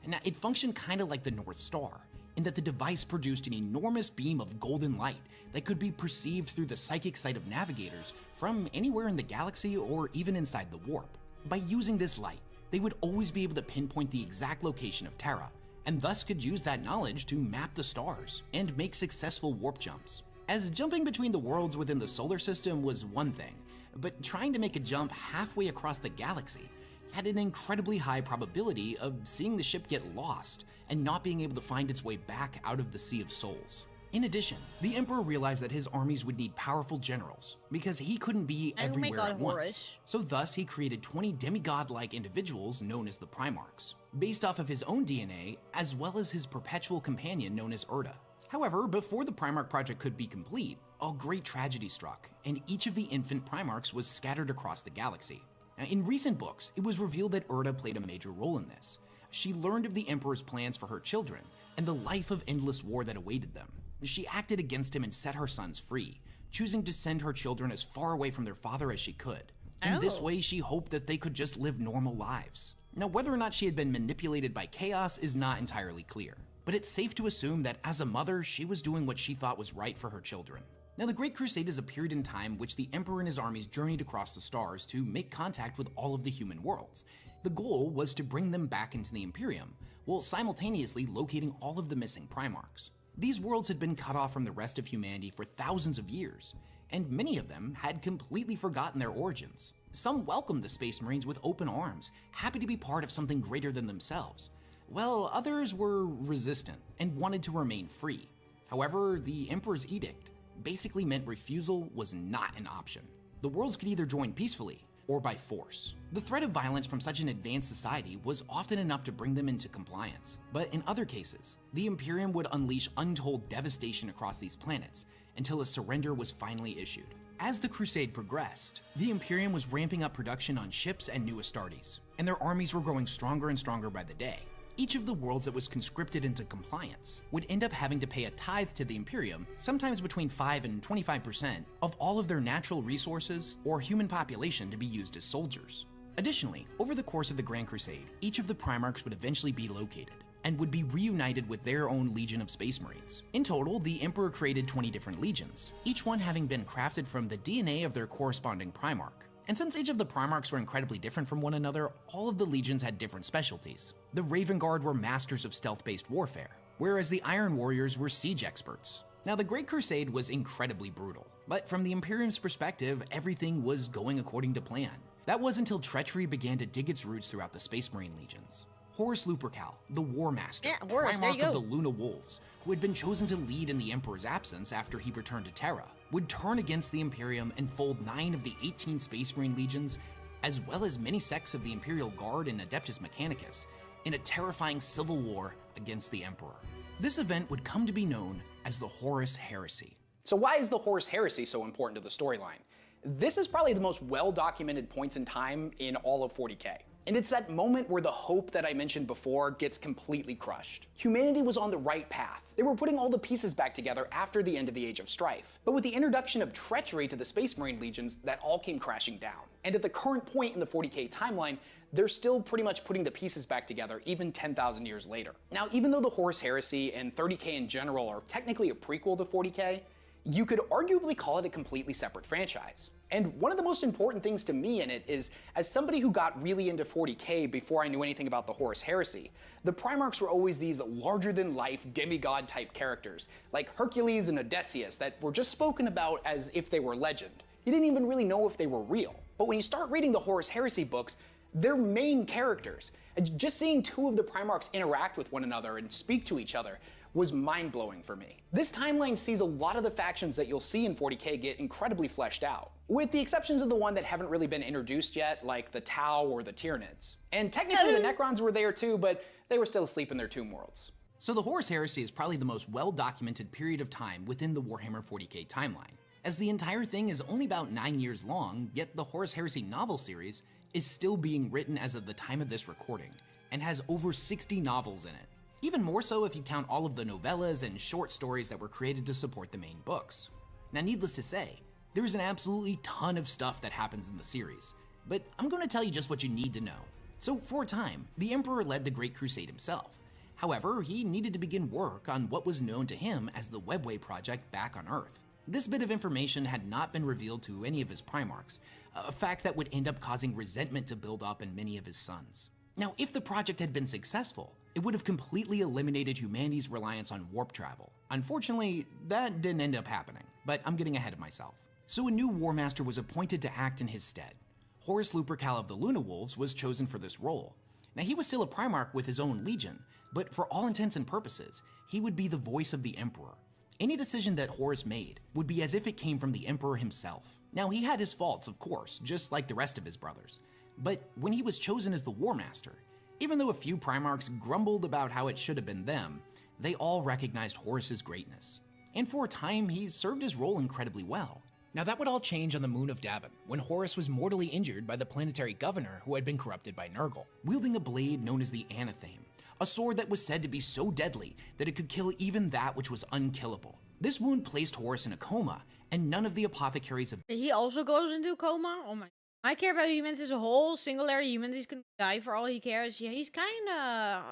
Now, it functioned kind of like the North Star, in that the device produced an enormous beam of golden light that could be perceived through the psychic sight of navigators from anywhere in the galaxy or even inside the warp. By using this light, they would always be able to pinpoint the exact location of Terra, and thus could use that knowledge to map the stars and make successful warp jumps. As jumping between the worlds within the solar system was one thing, but trying to make a jump halfway across the galaxy had an incredibly high probability of seeing the ship get lost and not being able to find its way back out of the Sea of Souls. In addition, the Emperor realized that his armies would need powerful generals because he couldn't be everywhere at once. Horus. So thus he created 20 demigod-like individuals known as the Primarchs, based off of his own DNA as well as his perpetual companion known as Erda. However, before the Primarch project could be complete, a great tragedy struck, and each of the infant Primarchs was scattered across the galaxy. Now, in recent books, it was revealed that Erda played a major role in this. She learned of the Emperor's plans for her children and the life of endless war that awaited them. She acted against him and set her sons free, choosing to send her children as far away from their father as she could. In this way, she hoped that they could just live normal lives. Now, whether or not she had been manipulated by chaos is not entirely clear, but it's safe to assume that as a mother, she was doing what she thought was right for her children. Now, the Great Crusade is a period in time which the Emperor and his armies journeyed across the stars to make contact with all of the human worlds. The goal was to bring them back into the Imperium, while simultaneously locating all of the missing Primarchs. These worlds had been cut off from the rest of humanity for thousands of years, and many of them had completely forgotten their origins. Some welcomed the Space Marines with open arms, happy to be part of something greater than themselves, while others were resistant and wanted to remain free. However, the Emperor's edict basically meant refusal was not an option. The worlds could either join peacefully or by force. The threat of violence from such an advanced society was often enough to bring them into compliance, but in other cases, the Imperium would unleash untold devastation across these planets until a surrender was finally issued. As the Crusade progressed, the Imperium was ramping up production on ships and new Astartes, and their armies were growing stronger and stronger by the day. Each of the worlds that was conscripted into compliance would end up having to pay a tithe to the Imperium, sometimes between 5 and 25% of all of their natural resources or human population to be used as soldiers. Additionally, over the course of the Grand Crusade, each of the Primarchs would eventually be located and would be reunited with their own legion of Space Marines. In total, the Emperor created 20 different legions, each one having been crafted from the DNA of their corresponding Primarch. And since each of the Primarchs were incredibly different from one another, all of the legions had different specialties. The Raven Guard were masters of stealth-based warfare, whereas the Iron Warriors were siege experts. Now, the Great Crusade was incredibly brutal, but from the Imperium's perspective, everything was going according to plan. That was until treachery began to dig its roots throughout the Space Marine legions. Horus Lupercal, the War Master, Primarch of the Luna Wolves, who had been chosen to lead in the Emperor's absence after he returned to Terra, would turn against the Imperium and fold 9 of the 18 Space Marine legions, as well as many sects of the Imperial Guard and Adeptus Mechanicus, in a terrifying civil war against the Emperor. This event would come to be known as the Horus Heresy. So why is the Horus Heresy so important to the storyline? This is probably the most well-documented points in time in all of 40k. And it's that moment where the hope that I mentioned before gets completely crushed. Humanity was on the right path. They were putting all the pieces back together after the end of the Age of Strife. But with the introduction of treachery to the Space Marine legions, that all came crashing down. And at the current point in the 40k timeline, they're still pretty much putting the pieces back together even 10,000 years later. Now, even though the Horus Heresy and 30K in general are technically a prequel to 40K, you could arguably call it a completely separate franchise. And one of the most important things to me in it is, as somebody who got really into 40K before I knew anything about the Horus Heresy, the Primarchs were always these larger-than-life demigod-type characters, like Hercules and Odysseus, that were just spoken about as if they were legend. You didn't even really know if they were real. But when you start reading the Horus Heresy books, they're main characters. And just seeing two of the Primarchs interact with one another and speak to each other was mind-blowing for me. This timeline sees a lot of the factions that you'll see in 40K get incredibly fleshed out, with the exceptions of the one that haven't really been introduced yet, like the Tau or the Tyranids. And technically the Necrons were there too, but they were still asleep in their tomb worlds. So the Horus Heresy is probably the most well-documented period of time within the Warhammer 40K timeline, as the entire thing is only about 9 years long, yet the Horus Heresy novel series is still being written as of the time of this recording, and has over 60 novels in it. Even more so if you count all of the novellas and short stories that were created to support the main books. Now, needless to say, there is an absolutely ton of stuff that happens in the series, but I'm going to tell you just what you need to know. So for a time, the Emperor led the Great Crusade himself. However, he needed to begin work on what was known to him as the Webway Project back on Earth. This bit of information had not been revealed to any of his Primarchs, a fact that would end up causing resentment to build up in many of his sons. Now, if the project had been successful, it would have completely eliminated humanity's reliance on warp travel. Unfortunately, that didn't end up happening, but I'm getting ahead of myself. So a new War Master was appointed to act in his stead. Horus Lupercal of the Luna Wolves was chosen for this role. Now, he was still a Primarch with his own legion, but for all intents and purposes, he would be the voice of the Emperor. Any decision that Horus made would be as if it came from the Emperor himself. Now, he had his faults, of course, just like the rest of his brothers. But when he was chosen as the War Master, even though a few Primarchs grumbled about how it should have been them, they all recognized Horus's greatness. And for a time, he served his role incredibly well. Now that would all change on the moon of Davin, when Horus was mortally injured by the planetary governor who had been corrupted by Nurgle, wielding a blade known as the Anathame, a sword that was said to be so deadly that it could kill even that which was unkillable. This wound placed Horus in a coma, and none of the apothecaries of— He also goes into a coma? Oh my. I care about humans as a whole. Singular humans, he's gonna die for all he cares. Yeah, he's kinda...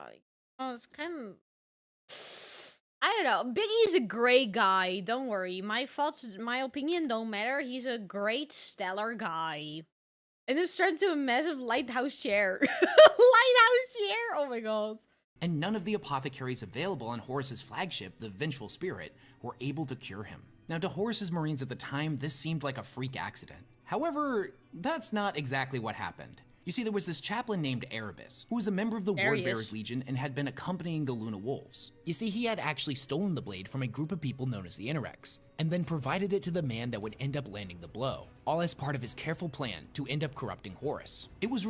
Oh, it's kind of... I don't know. Biggie's a great guy. Don't worry. My thoughts, my opinion don't matter. He's a great, stellar guy. And it's turned to a massive lighthouse chair. Lighthouse chair? Oh my god. And none of the apothecaries available on Horus's flagship, the Vengeful Spirit, were able to cure him. Now, to Horus's Marines at the time, this seemed like a freak accident. However, that's not exactly what happened. You see, there was this chaplain named Erebus, who was a member of the Wardbearers Legion and had been accompanying the Luna Wolves. You see, he had actually stolen the blade from a group of people known as the Interrex, and then provided it to the man that would end up landing the blow, all as part of his careful plan to end up corrupting Horus. It was—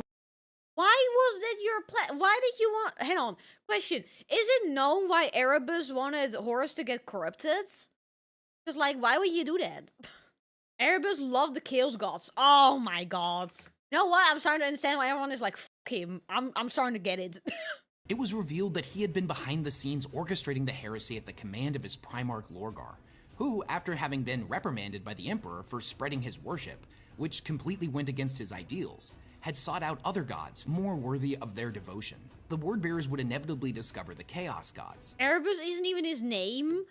Why was that your plan? Why did you want... Hang on. Question. Is it known why Erebus wanted Horus to get corrupted? Because, like, why would you do that? Erebus loved the Chaos Gods. Oh my god. You know what? I'm starting to understand why everyone is like, fuck him. I'm starting to get it. It was revealed that he had been behind the scenes orchestrating the heresy at the command of his Primarch Lorgar, who, after having been reprimanded by the Emperor for spreading his worship, which completely went against his ideals, had sought out other gods more worthy of their devotion. The Wordbearers would inevitably discover the Chaos Gods. Erebus isn't even his name?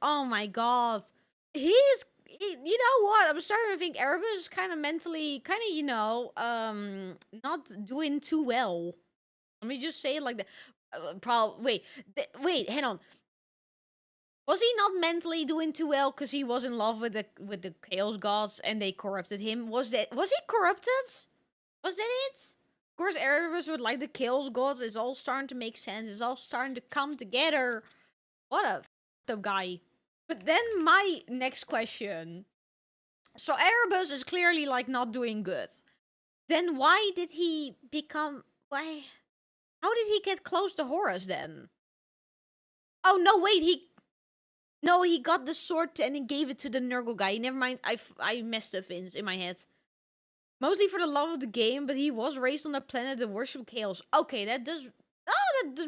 Oh my god. You know what? I'm starting to think Erebus is kind of mentally, you know, not doing too well. Let me just say it like that. Wait, hang on. Was he not mentally doing too well because he was in love with the Chaos Gods and they corrupted him? Was he corrupted? Was that it? Of course, Erebus would like the Chaos Gods. It's all starting to make sense. It's all starting to come together. What a f***ed up guy. But then my next question. So Erebus is clearly like not doing good. Then why did he become... Why? How did he get close to Horus then? Oh no, wait, he got the sword and he gave it to the Nurgle guy. Never mind, I messed up things in my head. Mostly for the love of the game, but he was raised on a planet that worshipped chaos. Okay, that does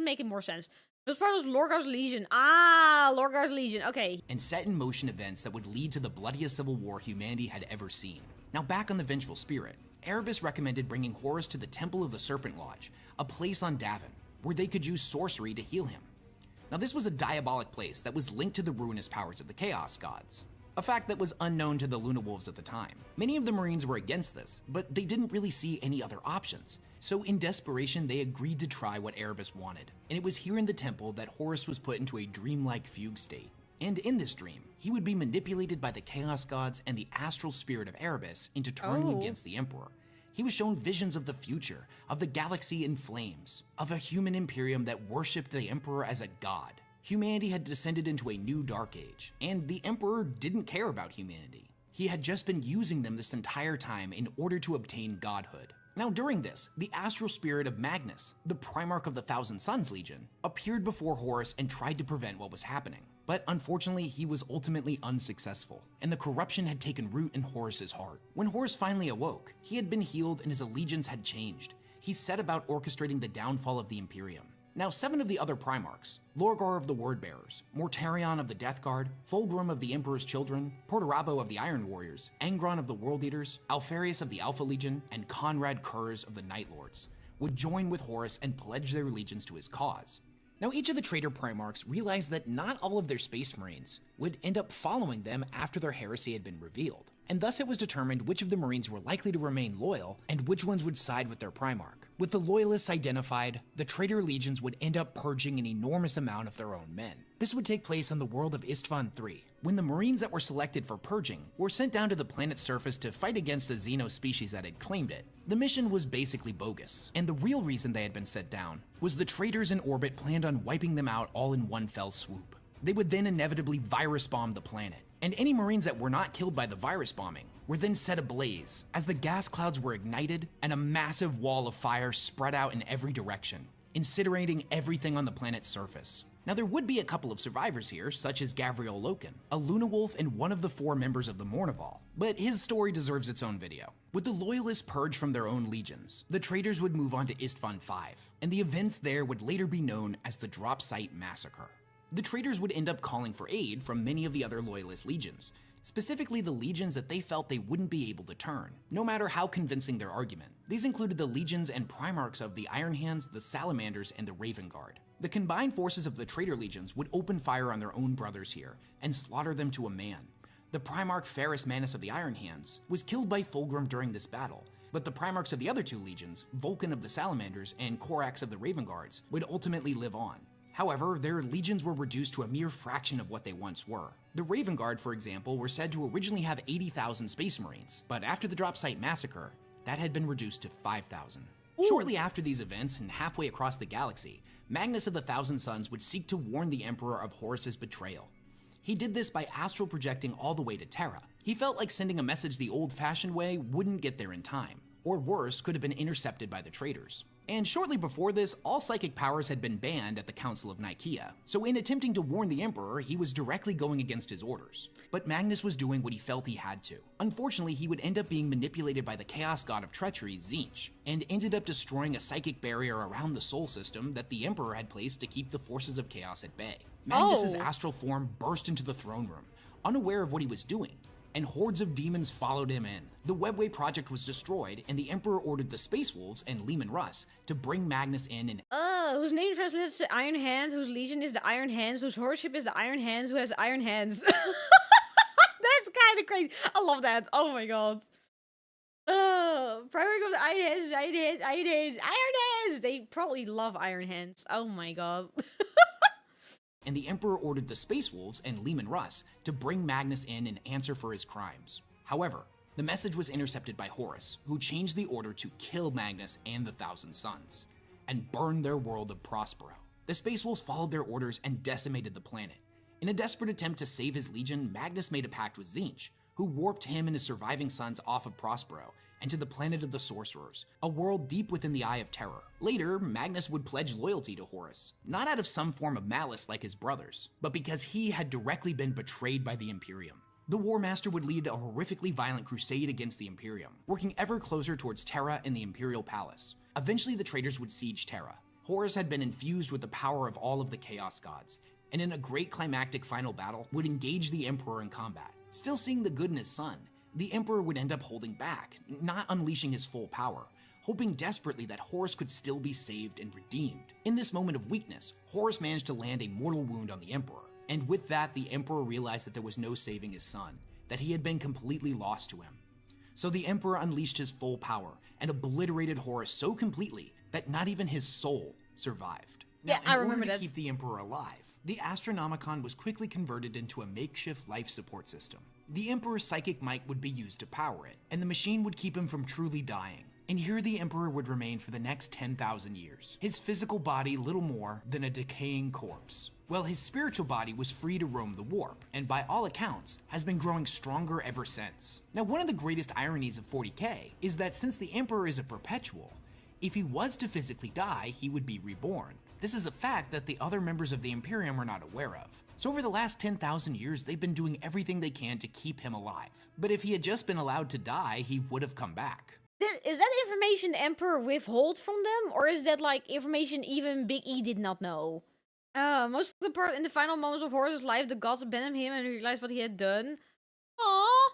make it more sense. It was part of Lorgar's Legion. Ah, Lorgar's Legion, okay. And set in motion events that would lead to the bloodiest civil war humanity had ever seen. Now back on the Vengeful Spirit, Erebus recommended bringing Horus to the Temple of the Serpent Lodge, a place on Davin, where they could use sorcery to heal him. Now this was a diabolic place that was linked to the ruinous powers of the Chaos Gods, a fact that was unknown to the Luna Wolves at the time. Many of the Marines were against this, but they didn't really see any other options. So in desperation, they agreed to try what Erebus wanted. And it was here in the temple that Horus was put into a dreamlike fugue state. And in this dream, he would be manipulated by the Chaos Gods and the astral spirit of Erebus into turning against the Emperor. He was shown visions of the future, of the galaxy in flames, of a human imperium that worshipped the Emperor as a god. Humanity had descended into a new dark age, and the Emperor didn't care about humanity. He had just been using them this entire time in order to obtain godhood. Now during this, the astral spirit of Magnus, the Primarch of the Thousand Suns Legion, appeared before Horus and tried to prevent what was happening. But unfortunately, he was ultimately unsuccessful, and the corruption had taken root in Horus's heart. When Horus finally awoke, he had been healed and his allegiance had changed. He set about orchestrating the downfall of the Imperium. Now 7 of the other Primarchs, Lorgar of the Wordbearers, Mortarion of the Death Guard, Fulgrim of the Emperor's Children, Portorabo of the Iron Warriors, Angron of the World Eaters, Alfarius of the Alpha Legion, and Conrad Kurz of the Night Lords, would join with Horus and pledge their allegiance to his cause. Now each of the traitor Primarchs realized that not all of their Space Marines would end up following them after their heresy had been revealed, and thus it was determined which of the Marines were likely to remain loyal and which ones would side with their Primarch. With the loyalists identified, the traitor legions would end up purging an enormous amount of their own men. This would take place on the world of Istvan III, when the Marines that were selected for purging were sent down to the planet's surface to fight against the Xeno species that had claimed it. The mission was basically bogus, and the real reason they had been sent down was the traitors in orbit planned on wiping them out all in one fell swoop. They would then inevitably virus bomb the planet, and any Marines that were not killed by the virus bombing were then set ablaze as the gas clouds were ignited and a massive wall of fire spread out in every direction, incinerating everything on the planet's surface. Now there would be a couple of survivors here, such as Gavriel Loken, a Luna Wolf and one of the 4 members of the Mournival, but his story deserves its own video. With the Loyalists purged from their own legions, the traitors would move on to Istvan V, and the events there would later be known as the Drop Site Massacre. The traitors would end up calling for aid from many of the other Loyalist legions, specifically the legions that they felt they wouldn't be able to turn, no matter how convincing their argument. These included the legions and Primarchs of the Iron Hands, the Salamanders, and the Raven Guard. The combined forces of the traitor legions would open fire on their own brothers here and slaughter them to a man. The Primarch Ferrus Manus of the Iron Hands was killed by Fulgrim during this battle, but the Primarchs of the other 2 legions, Vulcan of the Salamanders and Korax of the Raven Guards, would ultimately live on. However, their legions were reduced to a mere fraction of what they once were. The Raven Guard, for example, were said to originally have 80,000 Space Marines, but after the Drop Site Massacre, that had been reduced to 5,000. Shortly after these events and halfway across the galaxy, Magnus of the Thousand Suns would seek to warn the Emperor of Horus's betrayal. He did this by astral projecting all the way to Terra. He felt like sending a message the old-fashioned way wouldn't get there in time, or worse, could have been intercepted by the traitors. And shortly before this, all psychic powers had been banned at the Council of Nicaea, so in attempting to warn the Emperor, he was directly going against his orders. But Magnus was doing what he felt he had to. Unfortunately, he would end up being manipulated by the Chaos God of Treachery, Tzeentch, and ended up destroying a psychic barrier around the Sol system that the Emperor had placed to keep the forces of chaos at bay. Magnus's astral form burst into the throne room, unaware of what he was doing, and hordes of demons followed him in. The Webway project was destroyed, and the Emperor ordered the Space Wolves and Leman Russ to bring Magnus in and whose name translates to Iron Hands, whose legion is the Iron Hands, whose horship is the Iron Hands, who has Iron Hands. That's kind of crazy. I love that. Oh my god. Primarch of the Iron Hands, Iron Hands, Iron Hands, Iron Hands. They probably love Iron Hands. Oh my god. and the Emperor ordered the Space Wolves and Leman Russ to bring Magnus in and answer for his crimes. However, the message was intercepted by Horus, who changed the order to kill Magnus and the Thousand Suns, and burn their world of Prospero. The Space Wolves followed their orders and decimated the planet. In a desperate attempt to save his legion, Magnus made a pact with Tzeentch, who warped him and his surviving sons off of Prospero and to the planet of the Sorcerers, a world deep within the Eye of Terror. Later, Magnus would pledge loyalty to Horus, not out of some form of malice like his brothers, but because he had directly been betrayed by the Imperium. The War Master would lead a horrifically violent crusade against the Imperium, working ever closer towards Terra and the Imperial Palace. Eventually, the traitors would siege Terra. Horus had been infused with the power of all of the Chaos Gods, and in a great climactic final battle, would engage the Emperor in combat. Still seeing the good in his son, the Emperor would end up holding back, not unleashing his full power, hoping desperately that Horus could still be saved and redeemed. In this moment of weakness, Horus managed to land a mortal wound on the Emperor, and with that, the Emperor realized that there was no saving his son, that he had been completely lost to him. So the Emperor unleashed his full power and obliterated Horus so completely that not even his soul survived. Now, I remember in order that. to keep the Emperor alive, the Astronomicon was quickly converted into a makeshift life support system. The Emperor's psychic might would be used to power it, and the machine would keep him from truly dying. And here the Emperor would remain for the next 10,000 years, his physical body little more than a decaying corpse. Well, his spiritual body was free to roam the warp, and by all accounts, has been growing stronger ever since. Now, one of the greatest ironies of 40k is that since the Emperor is a perpetual, if he was to physically die, he would be reborn. This is a fact that the other members of the Imperium are not aware of. So over the last 10,000 years, they've been doing everything they can to keep him alive. But if he had just been allowed to die, he would have come back. Is that information the Emperor withhold from them? Or is that like information even Big E did not know? Most of the part in the final moments of Horus' life, the gods abandoned him and realized what he had done. Aww.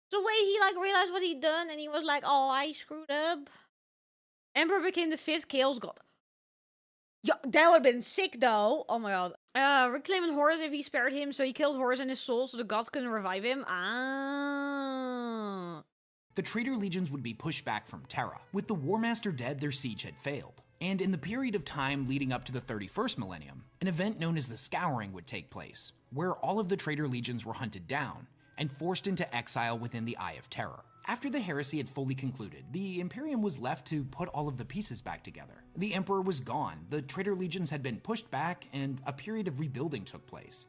The way he like realized what he'd done and he was like, oh, I screwed up. Emperor became the 5th Chaos God. Yeah, that would have been sick though. Oh my god. Reclaiming Horus if he spared him, so he killed Horus and his soul so the gods couldn't revive him. Ah. The traitor legions would be pushed back from Terra. With the War Master dead, their siege had failed. And in the period of time leading up to the 31st millennium, an event known as the Scouring would take place, where all of the traitor legions were hunted down and forced into exile within the Eye of Terror. After the heresy had fully concluded, the Imperium was left to put all of the pieces back together. The Emperor was gone, the traitor legions had been pushed back, and a period of rebuilding took place.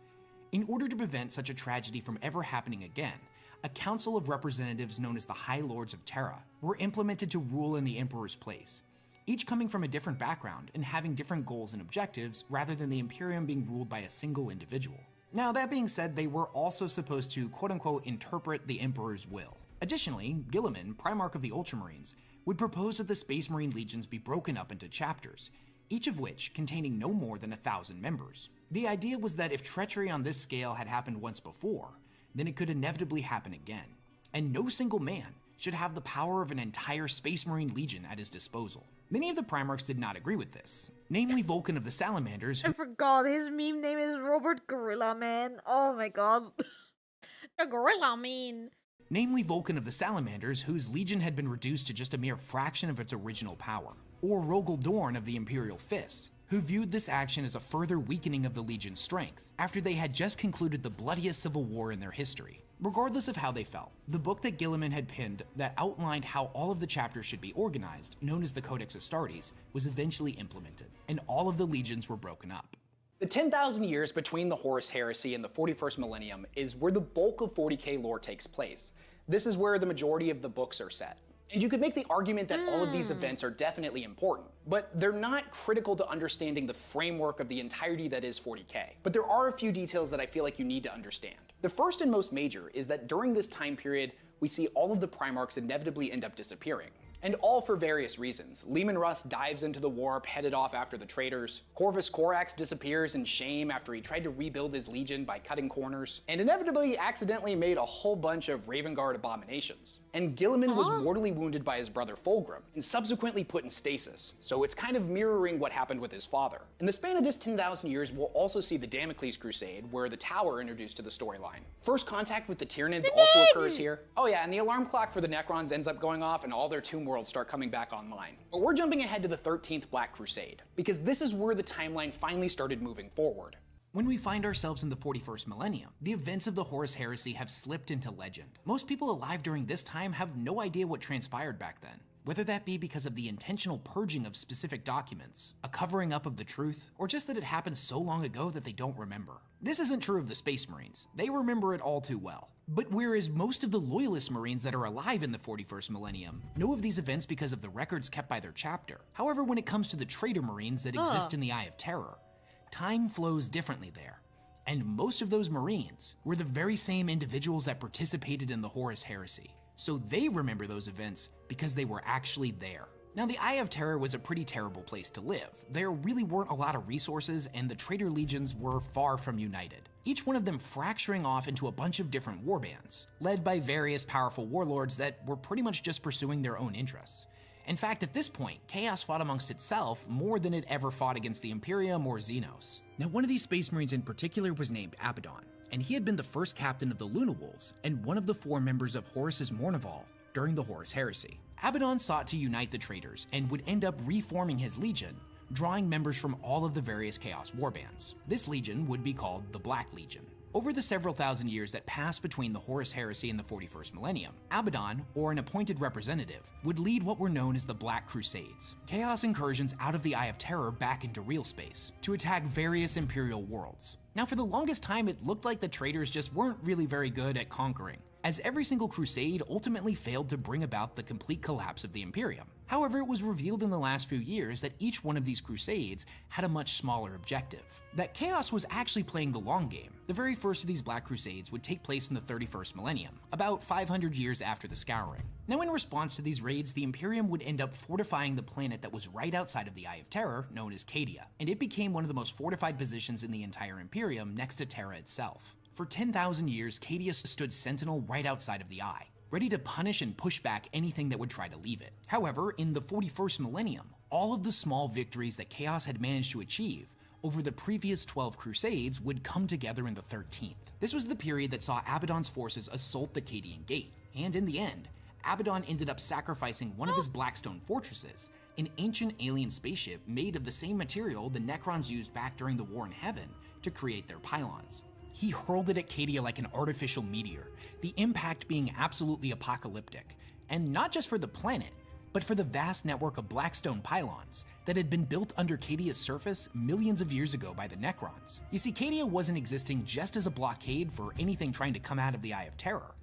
In order to prevent such a tragedy from ever happening again, a council of representatives known as the High Lords of Terra were implemented to rule in the Emperor's place, each coming from a different background and having different goals and objectives rather than the Imperium being ruled by a single individual. Now, that being said, they were also supposed to quote-unquote interpret the Emperor's will. Additionally, Guilliman, Primarch of the Ultramarines, would propose that the Space Marine legions be broken up into chapters, each of which containing no more than 1,000 members. The idea was that if treachery on this scale had happened once before, then it could inevitably happen again, and no single man should have the power of an entire Space Marine legion at his disposal. Many of the Primarchs did not agree with this, namely Vulcan of the Salamanders, I forgot his meme name is Robert Gorilla Man. Oh my god. The Gorilla Man. Namely Vulcan of the Salamanders, whose legion had been reduced to just a mere fraction of its original power, or Rogel Dorn of the Imperial Fist, who viewed this action as a further weakening of the legion's strength after they had just concluded the bloodiest civil war in their history. Regardless of how they felt, the book that Guilliman had penned that outlined how all of the chapters should be organized, known as the Codex Astartes, was eventually implemented, and all of the legions were broken up. The 10,000 years between the Horus Heresy and the 41st millennium is where the bulk of 40k lore takes place. This is where the majority of the books are set. And you could make the argument that all of these events are definitely important, but they're not critical to understanding the framework of the entirety that is 40k. But there are a few details that I feel like you need to understand. The first and most major is that during this time period, we see all of the Primarchs inevitably end up disappearing. And all for various reasons. Leman Russ dives into the warp, headed off after the traitors. Corvus Corax disappears in shame after he tried to rebuild his legion by cutting corners, and inevitably accidentally made a whole bunch of Raven Guard abominations. And Guilliman was mortally wounded by his brother Fulgrim, and subsequently put in stasis, so it's kind of mirroring what happened with his father. In the span of this 10,000 years, we'll also see the Damocles Crusade, where the Tower introduced to the storyline. First contact with the Tyranids also occurs here. Oh yeah, and the alarm clock for the Necrons ends up going off, and all their tomb worlds start coming back online. But we're jumping ahead to the 13th Black Crusade, because this is where the timeline finally started moving forward. When we find ourselves in the 41st millennium, the events of the Horus Heresy have slipped into legend. Most people alive during this time have no idea what transpired back then, whether that be because of the intentional purging of specific documents, a covering up of the truth, or just that it happened so long ago that they don't remember. This isn't true of the Space Marines. They remember it all too well. But whereas most of the Loyalist Marines that are alive in the 41st millennium know of these events because of the records kept by their chapter. However, when it comes to the traitor Marines that exist in the Eye of Terror, time flows differently there. And most of those Marines were the very same individuals that participated in the Horus Heresy. So they remember those events because they were actually there. Now, the Eye of Terror was a pretty terrible place to live. There really weren't a lot of resources, and the traitor legions were far from united. each one of them fracturing off into a bunch of different warbands, led by various powerful warlords that were pretty much just pursuing their own interests. In fact, at this point, Chaos fought amongst itself more than it ever fought against the Imperium or Xenos. Now, one of these Space Marines in particular was named Abaddon, and he had been the first captain of the Luna Wolves and one of the 4 members of Horus's Mournival during the Horus Heresy. Abaddon sought to unite the traitors and would end up reforming his legion, drawing members from all of the various Chaos warbands. This legion would be called the Black Legion. Over the several thousand years that passed between the Horus Heresy and the 41st millennium, Abaddon, or an appointed representative, would lead what were known as the Black Crusades, Chaos incursions out of the Eye of Terror back into real space, to attack various Imperial worlds. Now, for the longest time, it looked like the traitors just weren't really very good at conquering, as every single crusade ultimately failed to bring about the complete collapse of the Imperium. However, it was revealed in the last few years that each one of these crusades had a much smaller objective, that Chaos was actually playing the long game. The very first of these Black Crusades would take place in the 31st millennium, about 500 years after the Scouring. Now, in response to these raids, the Imperium would end up fortifying the planet that was right outside of the Eye of Terror, known as Cadia, and it became one of the most fortified positions in the entire Imperium next to Terra itself. For 10,000 years, Cadia stood sentinel right outside of the Eye, ready to punish and push back anything that would try to leave it. However, in the 41st millennium, all of the small victories that Chaos had managed to achieve over the previous 12 crusades would come together in the 13th. This was the period that saw Abaddon's forces assault the Cadian Gate, and in the end, Abaddon ended up sacrificing one of his Blackstone fortresses, an ancient alien spaceship made of the same material the Necrons used back during the War in Heaven to create their pylons. He hurled it at Cadia like an artificial meteor, the impact being absolutely apocalyptic, and not just for the planet, but for the vast network of Blackstone pylons that had been built under Cadia's surface millions of years ago by the Necrons. You see, Cadia wasn't existing just as a blockade for anything trying to come out of the Eye of Terror,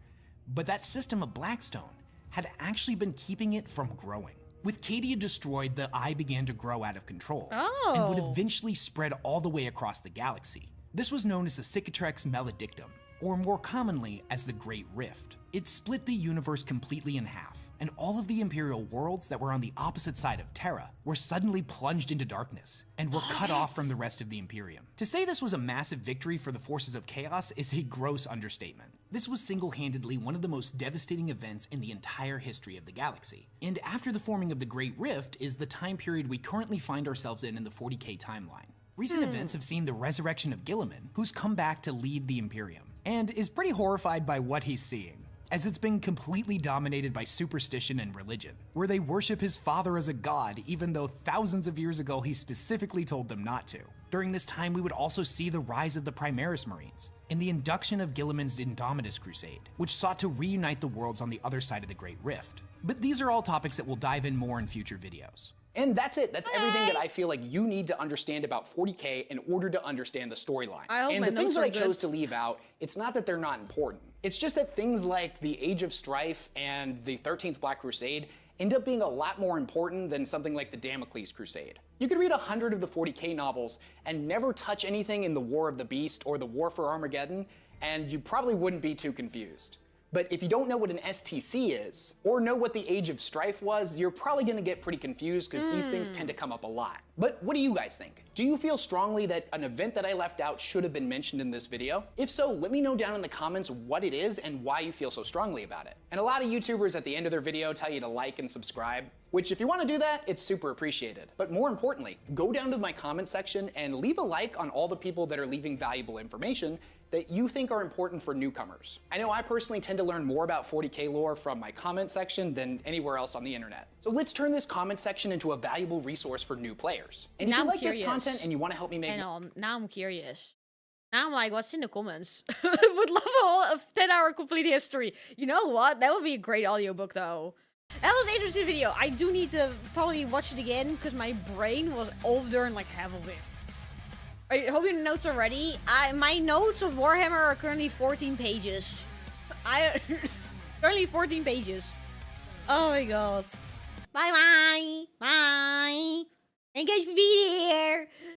but that system of Blackstone had actually been keeping it from growing. With Cadia destroyed, the Eye began to grow out of control, and would eventually spread all the way across the galaxy. This was known as the Cicatrex Maledictum, or more commonly as the Great Rift. It split the universe completely in half, and all of the Imperial worlds that were on the opposite side of Terra were suddenly plunged into darkness and were cut off from the rest of the Imperium. To say this was a massive victory for the forces of Chaos is a gross understatement. This was single-handedly one of the most devastating events in the entire history of the galaxy. And after the forming of the Great Rift is the time period we currently find ourselves in the 40k timeline. Recent events have seen the resurrection of Guilliman, who's come back to lead the Imperium, and is pretty horrified by what he's seeing, as it's been completely dominated by superstition and religion, where they worship his father as a god even though thousands of years ago he specifically told them not to. During this time, we would also see the rise of the Primaris Marines, and the induction of Guilliman's Indomitus Crusade, which sought to reunite the worlds on the other side of the Great Rift. But these are all topics that we'll dive in more in future videos. And that's it. That's everything that I feel like you need to understand about 40k in order to understand the storyline. And the things that I chose to leave out, it's not that they're not important. It's just that things like the Age of Strife and the 13th Black Crusade end up being a lot more important than something like the Damocles Crusade. You could read 100 of the 40k novels and never touch anything in the War of the Beast or the War for Armageddon, and you probably wouldn't be too confused. But if you don't know what an STC is, or know what the Age of Strife was, you're probably gonna get pretty confused because these things tend to come up a lot. But what do you guys think? Do you feel strongly that an event that I left out should have been mentioned in this video? If so, let me know down in the comments what it is and why you feel so strongly about it. And a lot of YouTubers at the end of their video tell you to like and subscribe, which if you wanna do that, it's super appreciated. But more importantly, go down to my comment section and leave a like on all the people that are leaving valuable information that you think are important for newcomers. I know I personally tend to learn more about 40k lore from my comment section than anywhere else on the internet. So let's turn this comment section into a valuable resource for new players. And if you like this content and you want to help me make now I'm curious. Now I'm like, what's in the comments? Would love a 10-hour complete history. You know what? That would be a great audiobook though. That was an interesting video. I do need to probably watch it again because my brain was off during like half of it. I hope your notes are ready. My notes of Warhammer are currently 14 pages. Currently 14 pages. Oh my god. Bye bye. Bye. Thank you guys for being here.